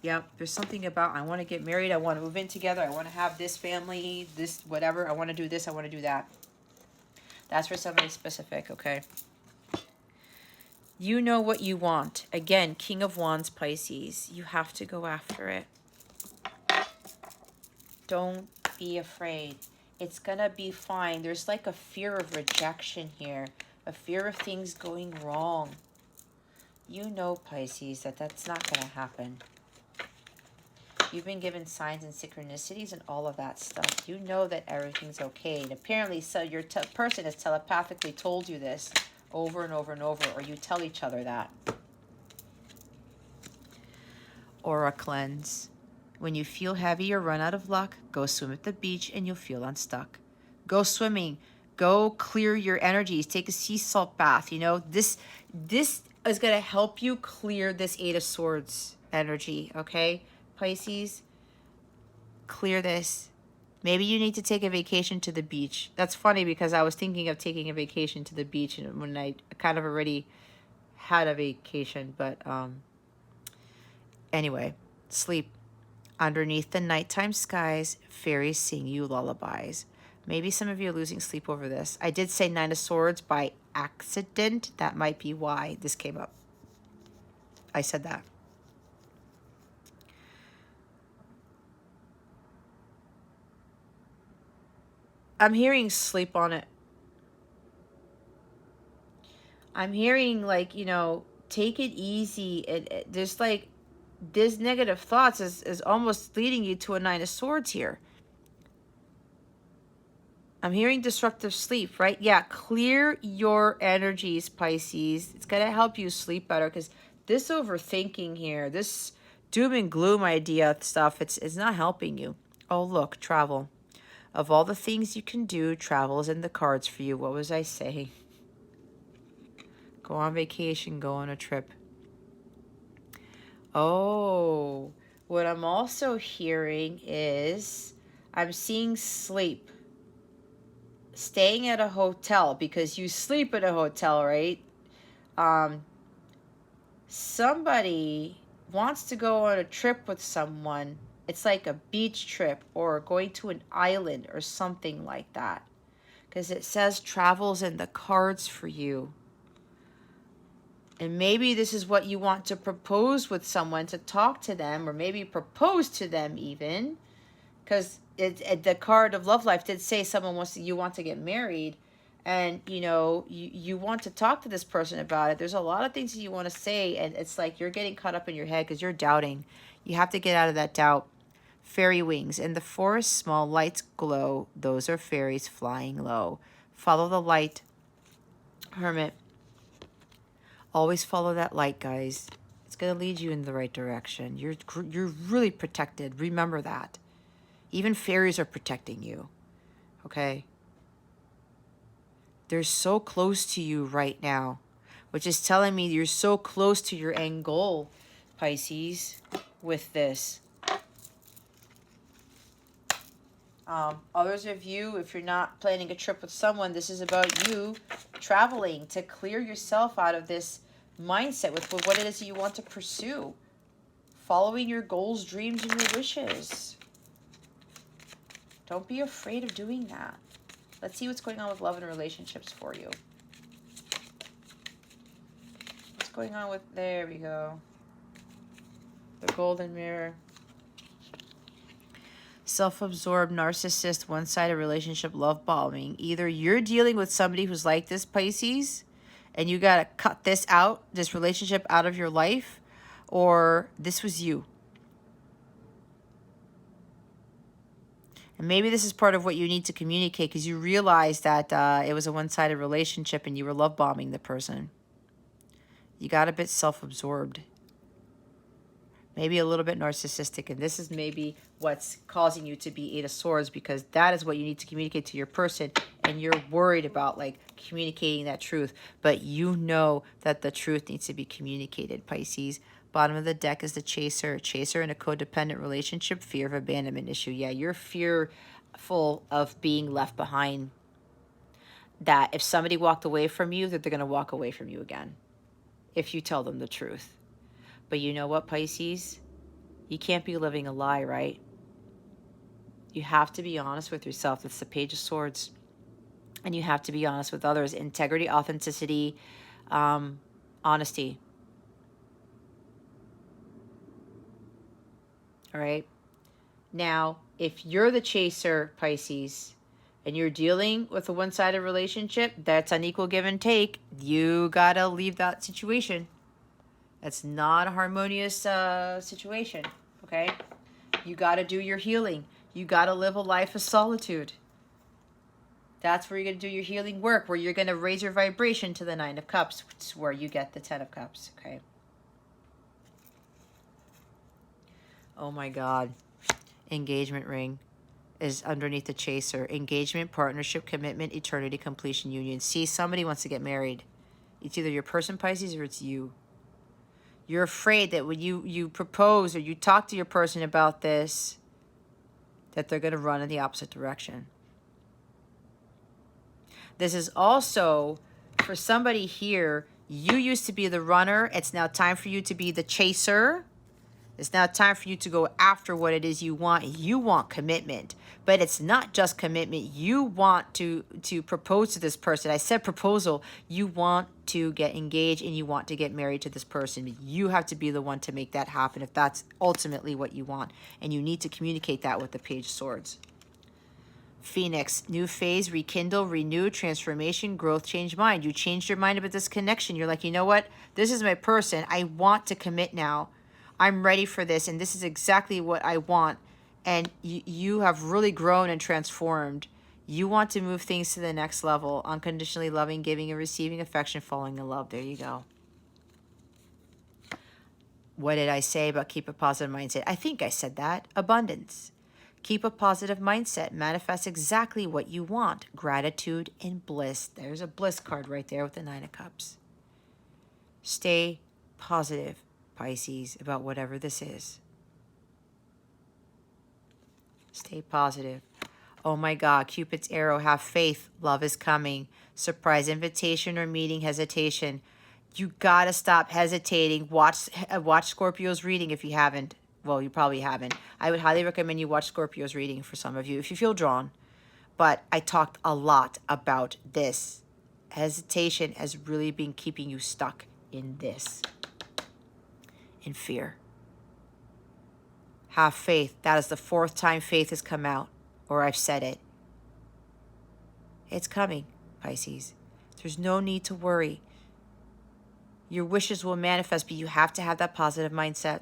Yep, there's something about I want to get married, I want to move in together, I want to have this family, this whatever, I want to do this, I want to do that. That's for somebody specific, okay? You know what you want. Again, King of Wands, Pisces. You have to go after it. Don't be afraid. It's gonna be fine. There's like a fear of rejection here, a fear of things going wrong. You know, Pisces, that that's not gonna happen. You've been given signs and synchronicities and all of that stuff. You know that everything's okay. And apparently, so your person has telepathically told you this over and over and over, or you tell each other that. Aura cleanse. When you feel heavy or run out of luck, go swim at the beach and you'll feel unstuck. Go swimming. Go clear your energies. Take a sea salt bath. You know, this is going to help you clear this Eight of Swords energy, okay? Pisces, clear this. Maybe you need to take a vacation to the beach. That's funny because I was thinking of taking a vacation to the beach and when I kind of already had a vacation, but anyway, sleep. Underneath the nighttime skies, fairies sing you lullabies. Maybe some of you are losing sleep over this. I did say Nine of Swords by accident. That might be why this came up. I said that. I'm hearing sleep on it. I'm hearing like, you know, take it easy. There's like, this negative thoughts is almost leading you to a Nine of Swords here. I'm hearing disruptive sleep, right? Yeah, clear your energies, Pisces. It's going to help you sleep better because this overthinking here, this doom and gloom idea stuff, it's not helping you. Oh, look, travel. Of all the things you can do, travel is in the cards for you. What was I saying? Go on vacation, go on a trip. Oh, what I'm also hearing is I'm seeing sleep. staying at a hotel because you sleep at a hotel, right? Somebody wants to go on a trip with someone. It's like a beach trip or going to an island or something like that. Because it says travel's in the cards for you. And maybe this is what you want to propose with someone, to talk to them, or maybe propose to them even. Because the card of love life did say someone you want to get married, and you want to talk to this person about it. There's a lot of things that you want to say, and it's like you're getting caught up in your head because you're doubting. You have to get out of that doubt. Fairy wings. In the forest, small lights glow. Those are fairies flying low. Follow the light, Hermit. Always follow that light, guys. It's going to lead you in the right direction. You're really protected. Remember that. Even fairies are protecting you. Okay? They're so close to you right now, which is telling me you're so close to your end goal, Pisces, with this. Others of you, if you're not planning a trip with someone, this is about you traveling to clear yourself out of this mindset with what it is that you want to pursue. Following your goals, dreams, and your wishes. Don't be afraid of doing that. Let's see what's going on with love and relationships for you. What's going on with... There we go. The golden mirror. Self-absorbed, narcissist, one-sided relationship, love bombing. Either you're dealing with somebody who's like this, Pisces, and you got to cut this out, this relationship out of your life, or this was you. And maybe this is part of what you need to communicate because you realize that it was a one-sided relationship and you were love bombing the person. You got a bit self-absorbed. Maybe a little bit narcissistic, and this is maybe what's causing you to be Eight of Swords, because that is what you need to communicate to your person, and you're worried about like communicating that truth, but you know that the truth needs to be communicated, Pisces. Bottom of the deck is the chaser. Chaser in a codependent relationship, fear of abandonment issue. Yeah, you're fearful of being left behind, that if somebody walked away from you, that they're going to walk away from you again if you tell them the truth. But you know what, Pisces? You can't be living a lie, right? You have to be honest with yourself. That's the Page of Swords. And you have to be honest with others. Integrity, authenticity, honesty. All right? Now, if you're the chaser, Pisces, and you're dealing with a one-sided relationship, that's unequal give and take. You got to leave that situation. That's not a harmonious situation, okay? You got to do your healing. You got to live a life of solitude. That's where you're going to do your healing work, where you're going to raise your vibration to the Nine of Cups, which is where you get the Ten of Cups, okay? Oh my God. Engagement ring is underneath the chaser. Engagement, partnership, commitment, eternity, completion, union. See, somebody wants to get married. It's either your person, Pisces, or it's you. You're afraid that when you propose or you talk to your person about this, that they're going to run in the opposite direction. This is also, for somebody here, you used to be the runner. It's now time for you to be the chaser. It's now time for you to go after what it is you want. You want commitment, but it's not just commitment. You want to propose to this person. I said proposal. You want to get engaged and you want to get married to this person. You have to be the one to make that happen if that's ultimately what you want. And you need to communicate that with the Page of Swords. Phoenix, new phase, rekindle, renew, transformation, growth, change mind. You changed your mind about this connection. You're like, you know what? This is my person. I want to commit now. I'm ready for this, and this is exactly what I want. And you have really grown and transformed. You want to move things to the next level. Unconditionally loving, giving and receiving affection, falling in love. There you go. What did I say about keep a positive mindset? I think I said that. Abundance. Keep a positive mindset. Manifest exactly what you want. Gratitude and bliss. There's a bliss card right there with the Nine of Cups. Stay positive, Pisces, about whatever this is. Stay positive. Oh my God, Cupid's arrow, have faith, love is coming. Surprise invitation or meeting hesitation. You gotta stop hesitating. Watch Scorpio's reading if you haven't. Well, you probably haven't. I would highly recommend you watch Scorpio's reading for some of you if you feel drawn. But I talked a lot about this. Hesitation has really been keeping you stuck in this, in fear. Have faith. That is the 4th time faith has come out, or I've said it. It's coming, Pisces. There's no need to worry. Your wishes will manifest, but you have to have that positive mindset.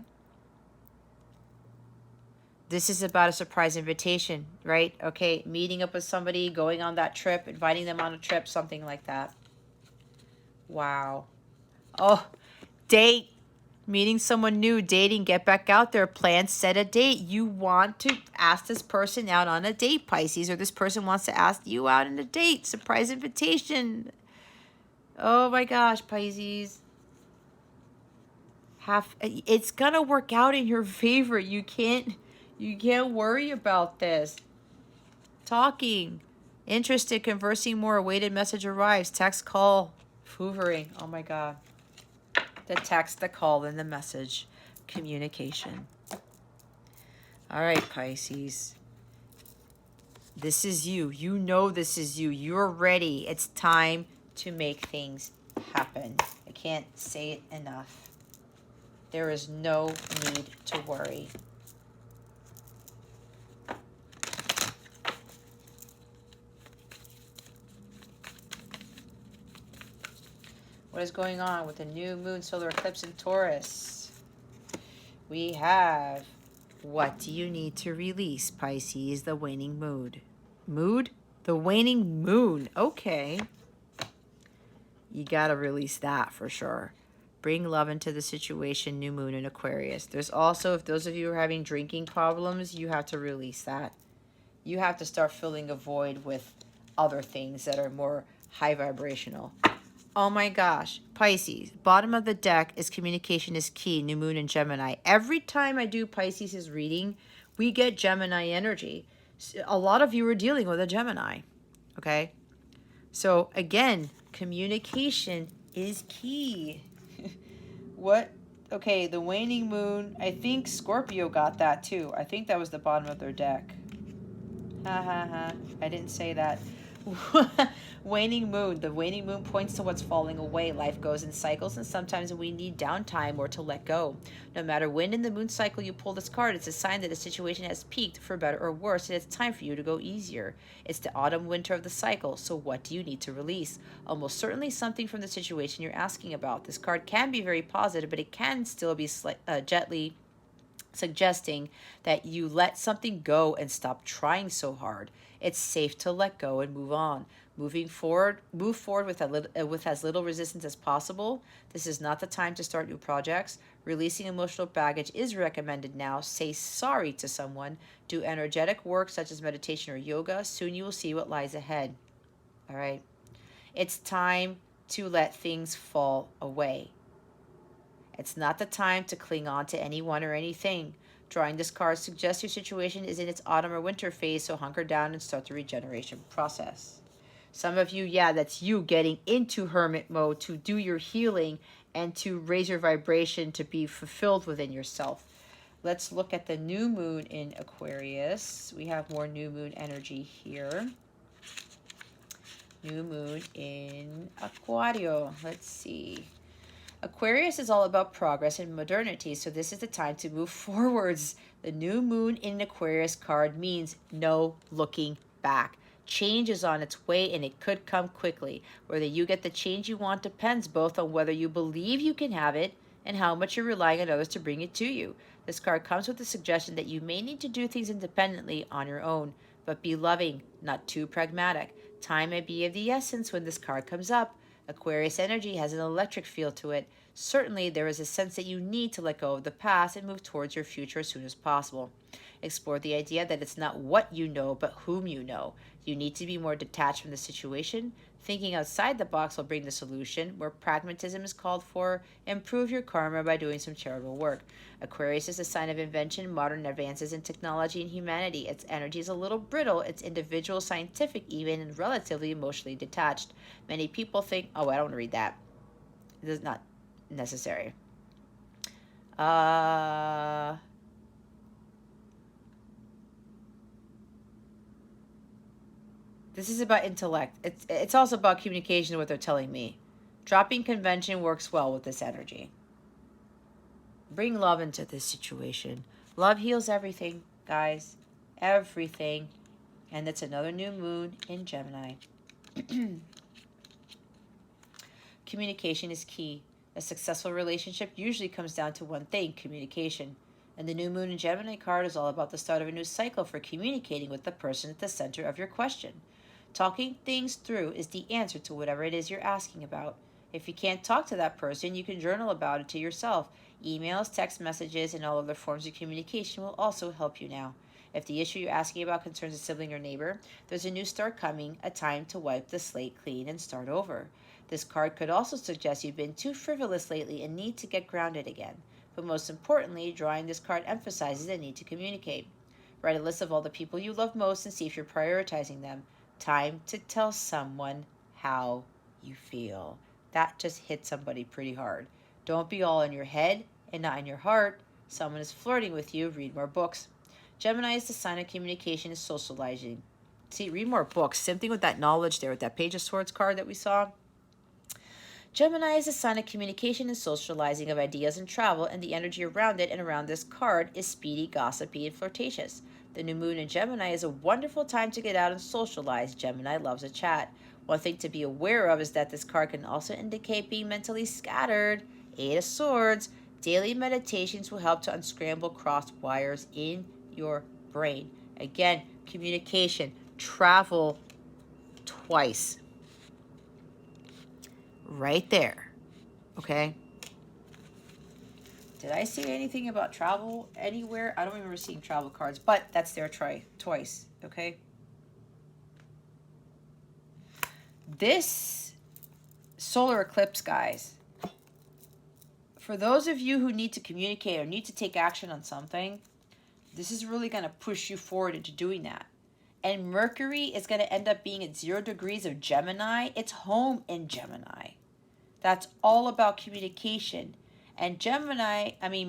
This is about a surprise invitation, right? Okay, meeting up with somebody, going on that trip, inviting them on a trip, something like that. Wow. Oh, date. Meeting someone new, dating, get back out there, plan, set a date. You want to ask this person out on a date, Pisces, or this person wants to ask you out on a date. Surprise invitation. Oh my gosh, Pisces. It's gonna work out in your favor. You can't worry about this. Talking, interested, conversing more, awaited message arrives, text, call, hoovering. Oh my God. The text, the call, and the message. Communication. All right, Pisces. This is you. You know this is you. You're ready. It's time to make things happen. I can't say it enough. There is no need to worry. What is going on with the new moon solar eclipse in Taurus? We have, what do you need to release, Pisces? The waning mood. Mood? The waning moon. Okay. You got to release that for sure. Bring love into the situation, new moon in Aquarius. There's also, if those of you are having drinking problems, you have to release that. You have to start filling a void with other things that are more high vibrational. Oh my gosh, Pisces, bottom of the deck is communication is key, new moon in Gemini. Every time I do Pisces' reading, we get Gemini energy. A lot of you are dealing with a Gemini, okay? So again, communication is key. What? Okay, the waning moon, I think Scorpio got that too. I think that was the bottom of their deck. Ha ha ha, I didn't say that. Waning moon. The waning moon points to what's falling away. Life goes in cycles, and sometimes we need downtime or to let go. No matter when in the moon cycle you pull this card, it's a sign that a situation has peaked for better or worse, and it's time for you to go easier. It's the autumn winter of the cycle, so what do you need to release? Almost certainly something from the situation you're asking about. This card can be very positive, but it can still be gently suggesting that you let something go and stop trying so hard. It's safe to let go and move on. Move forward with as little resistance as possible. This is not the time to start new projects. Releasing emotional baggage is recommended now. Say sorry to someone. Do energetic work such as meditation or yoga. Soon you will see what lies ahead. All right. It's time to let things fall away. It's not the time to cling on to anyone or anything. Drawing this card suggests your situation is in its autumn or winter phase, so hunker down and start the regeneration process. Some of you, yeah, that's you getting into hermit mode to do your healing and to raise your vibration to be fulfilled within yourself. Let's look at the new moon in Aquarius. We have more new moon energy here. New moon in Aquario. Let's see. Aquarius is all about progress and modernity, so this is the time to move forwards. The new moon in Aquarius card means no looking back. Change is on its way, and it could come quickly. Whether you get the change you want depends both on whether you believe you can have it and how much you're relying on others to bring it to you. This card comes with the suggestion that you may need to do things independently on your own, but be loving, not too pragmatic. Time may be of the essence when this card comes up. Aquarius energy has an electric feel to it, Certainly, there is a sense that you need to let go of the past and move towards your future as soon as possible. Explore the idea that it's not what you know, but whom you know. You need to be more detached from the situation. Thinking outside the box will bring the solution. Where pragmatism is called for, improve your karma by doing some charitable work. Aquarius is a sign of invention, modern advances in technology and humanity. Its energy is a little brittle, it's individual, scientific, even, and relatively emotionally detached. Many people think, oh, I don't read that. It is not necessary. Uh, this is about intellect. It's also about communication, what they're telling me. Dropping convention works well with this energy. Bring love into this situation. Love heals everything, guys. Everything. And it's another new moon in Gemini. Communication is key. A successful relationship usually comes down to one thing: communication. And the new moon in Gemini card is all about the start of a new cycle for communicating with the person at the center of your question. Talking things through is the answer to whatever it is you're asking about. If you can't talk to that person, you can journal about it to yourself. Emails, text messages, and all other forms of communication will also help you now. If the issue you're asking about concerns a sibling or neighbor, there's a new start coming, a time to wipe the slate clean and start over. This card could also suggest you've been too frivolous lately and need to get grounded again. But most importantly, drawing this card emphasizes the need to communicate. Write a list of all the people you love most and see if you're prioritizing them. Time to tell someone how you feel. That just hit somebody pretty hard. Don't be all in your head and not in your heart. Someone is flirting with you. Read more books. Gemini is the sign of communication and socializing. See, read more books. Same thing with that knowledge there, with that Page of Swords card that we saw. Gemini is a sign of communication and socializing of ideas and travel, and the energy around it and around this card is speedy, gossipy, and flirtatious. The new moon in Gemini is a wonderful time to get out and socialize. Gemini loves a chat. One thing to be aware of is that this card can also indicate being mentally scattered. Eight of Swords. Daily meditations will help to unscramble crossed wires in your brain. Again, communication. Travel twice. Right there. Okay? Did I say anything about travel anywhere? I don't remember seeing travel cards, but that's there twice. Okay? This solar eclipse, guys, for those of you who need to communicate or need to take action on something, this is really going to push you forward into doing that. And Mercury is going to end up being at 0 degrees of Gemini. It's home in Gemini. That's all about communication. And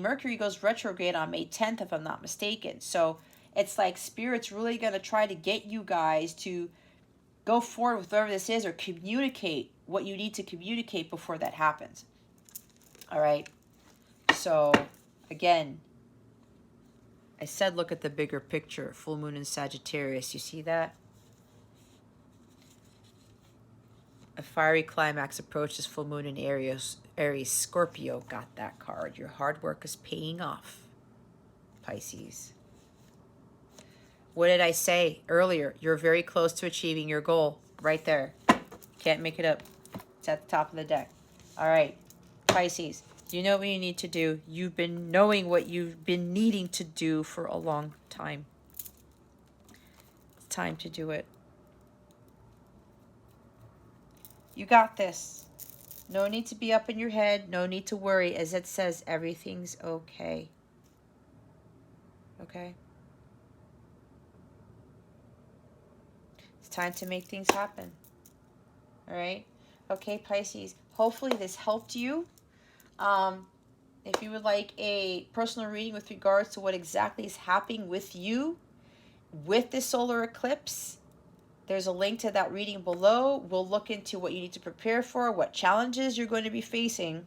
Mercury goes retrograde on May 10th, if I'm not mistaken. So it's like Spirit's really going to try to get you guys to go forward with whatever this is, or communicate what you need to communicate before that happens. All right. So, again, I said look at the bigger picture. Full moon in Sagittarius. You see that? A fiery climax approaches full moon in Aries. Scorpio got that card. Your hard work is paying off. Pisces. What did I say earlier? You're very close to achieving your goal. Right there. Can't make it up. It's at the top of the deck. All right. Pisces. You know what you need to do. You've been knowing what you've been needing to do for a long time. It's time to do it. You got this. No need to be up in your head. No need to worry. As it says, everything's okay. Okay? It's time to make things happen. All right? Okay, Pisces. Hopefully this helped you. If you would like a personal reading with regards to what exactly is happening with you with this solar eclipse, there's a link to that reading below. We'll look into what you need to prepare for, what challenges you're going to be facing,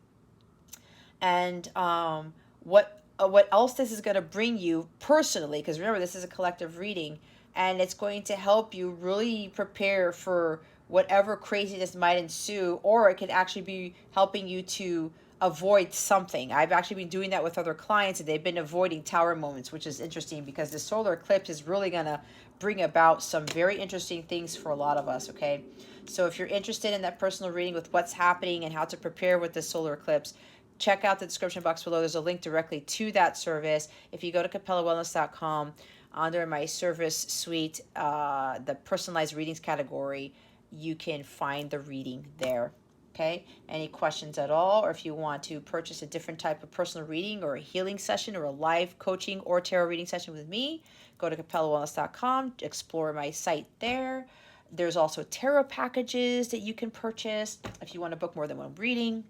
and what else this is going to bring you personally. Because remember, this is a collective reading, and it's going to help you really prepare for whatever craziness might ensue, or it could actually be helping you to avoid something. I've actually been doing that with other clients, and they've been avoiding tower moments, which is interesting because the solar eclipse is really going to bring about some very interesting things for a lot of us, okay? So if you're interested in that personal reading with what's happening and how to prepare with the solar eclipse, check out the description box below. There's a link directly to that service. If you go to capellawellness.com, under my service suite, the personalized readings category, you can find the reading there. Okay, any questions at all, or if you want to purchase a different type of personal reading or a healing session or a live coaching or tarot reading session with me, go to capellawellness.com, explore my site there. There's also tarot packages that you can purchase if you want to book more than one reading.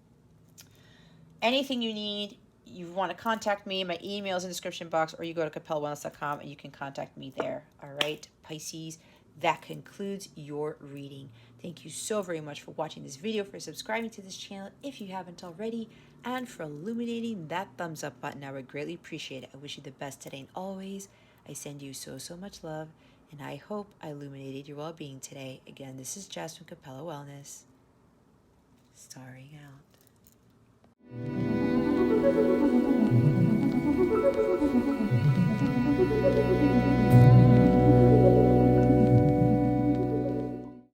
Anything you need, you want to contact me, my email is in the description box, or you go to capellawellness.com and you can contact me there. All right, Pisces, that concludes your reading. Thank you so very much for watching this video, for subscribing to this channel if you haven't already, and for illuminating that thumbs up button. I would greatly appreciate it. I wish you the best today and always. I send you so much love, and I hope I illuminated your well-being today. Again, this is Jess from Capella Wellness, starring out.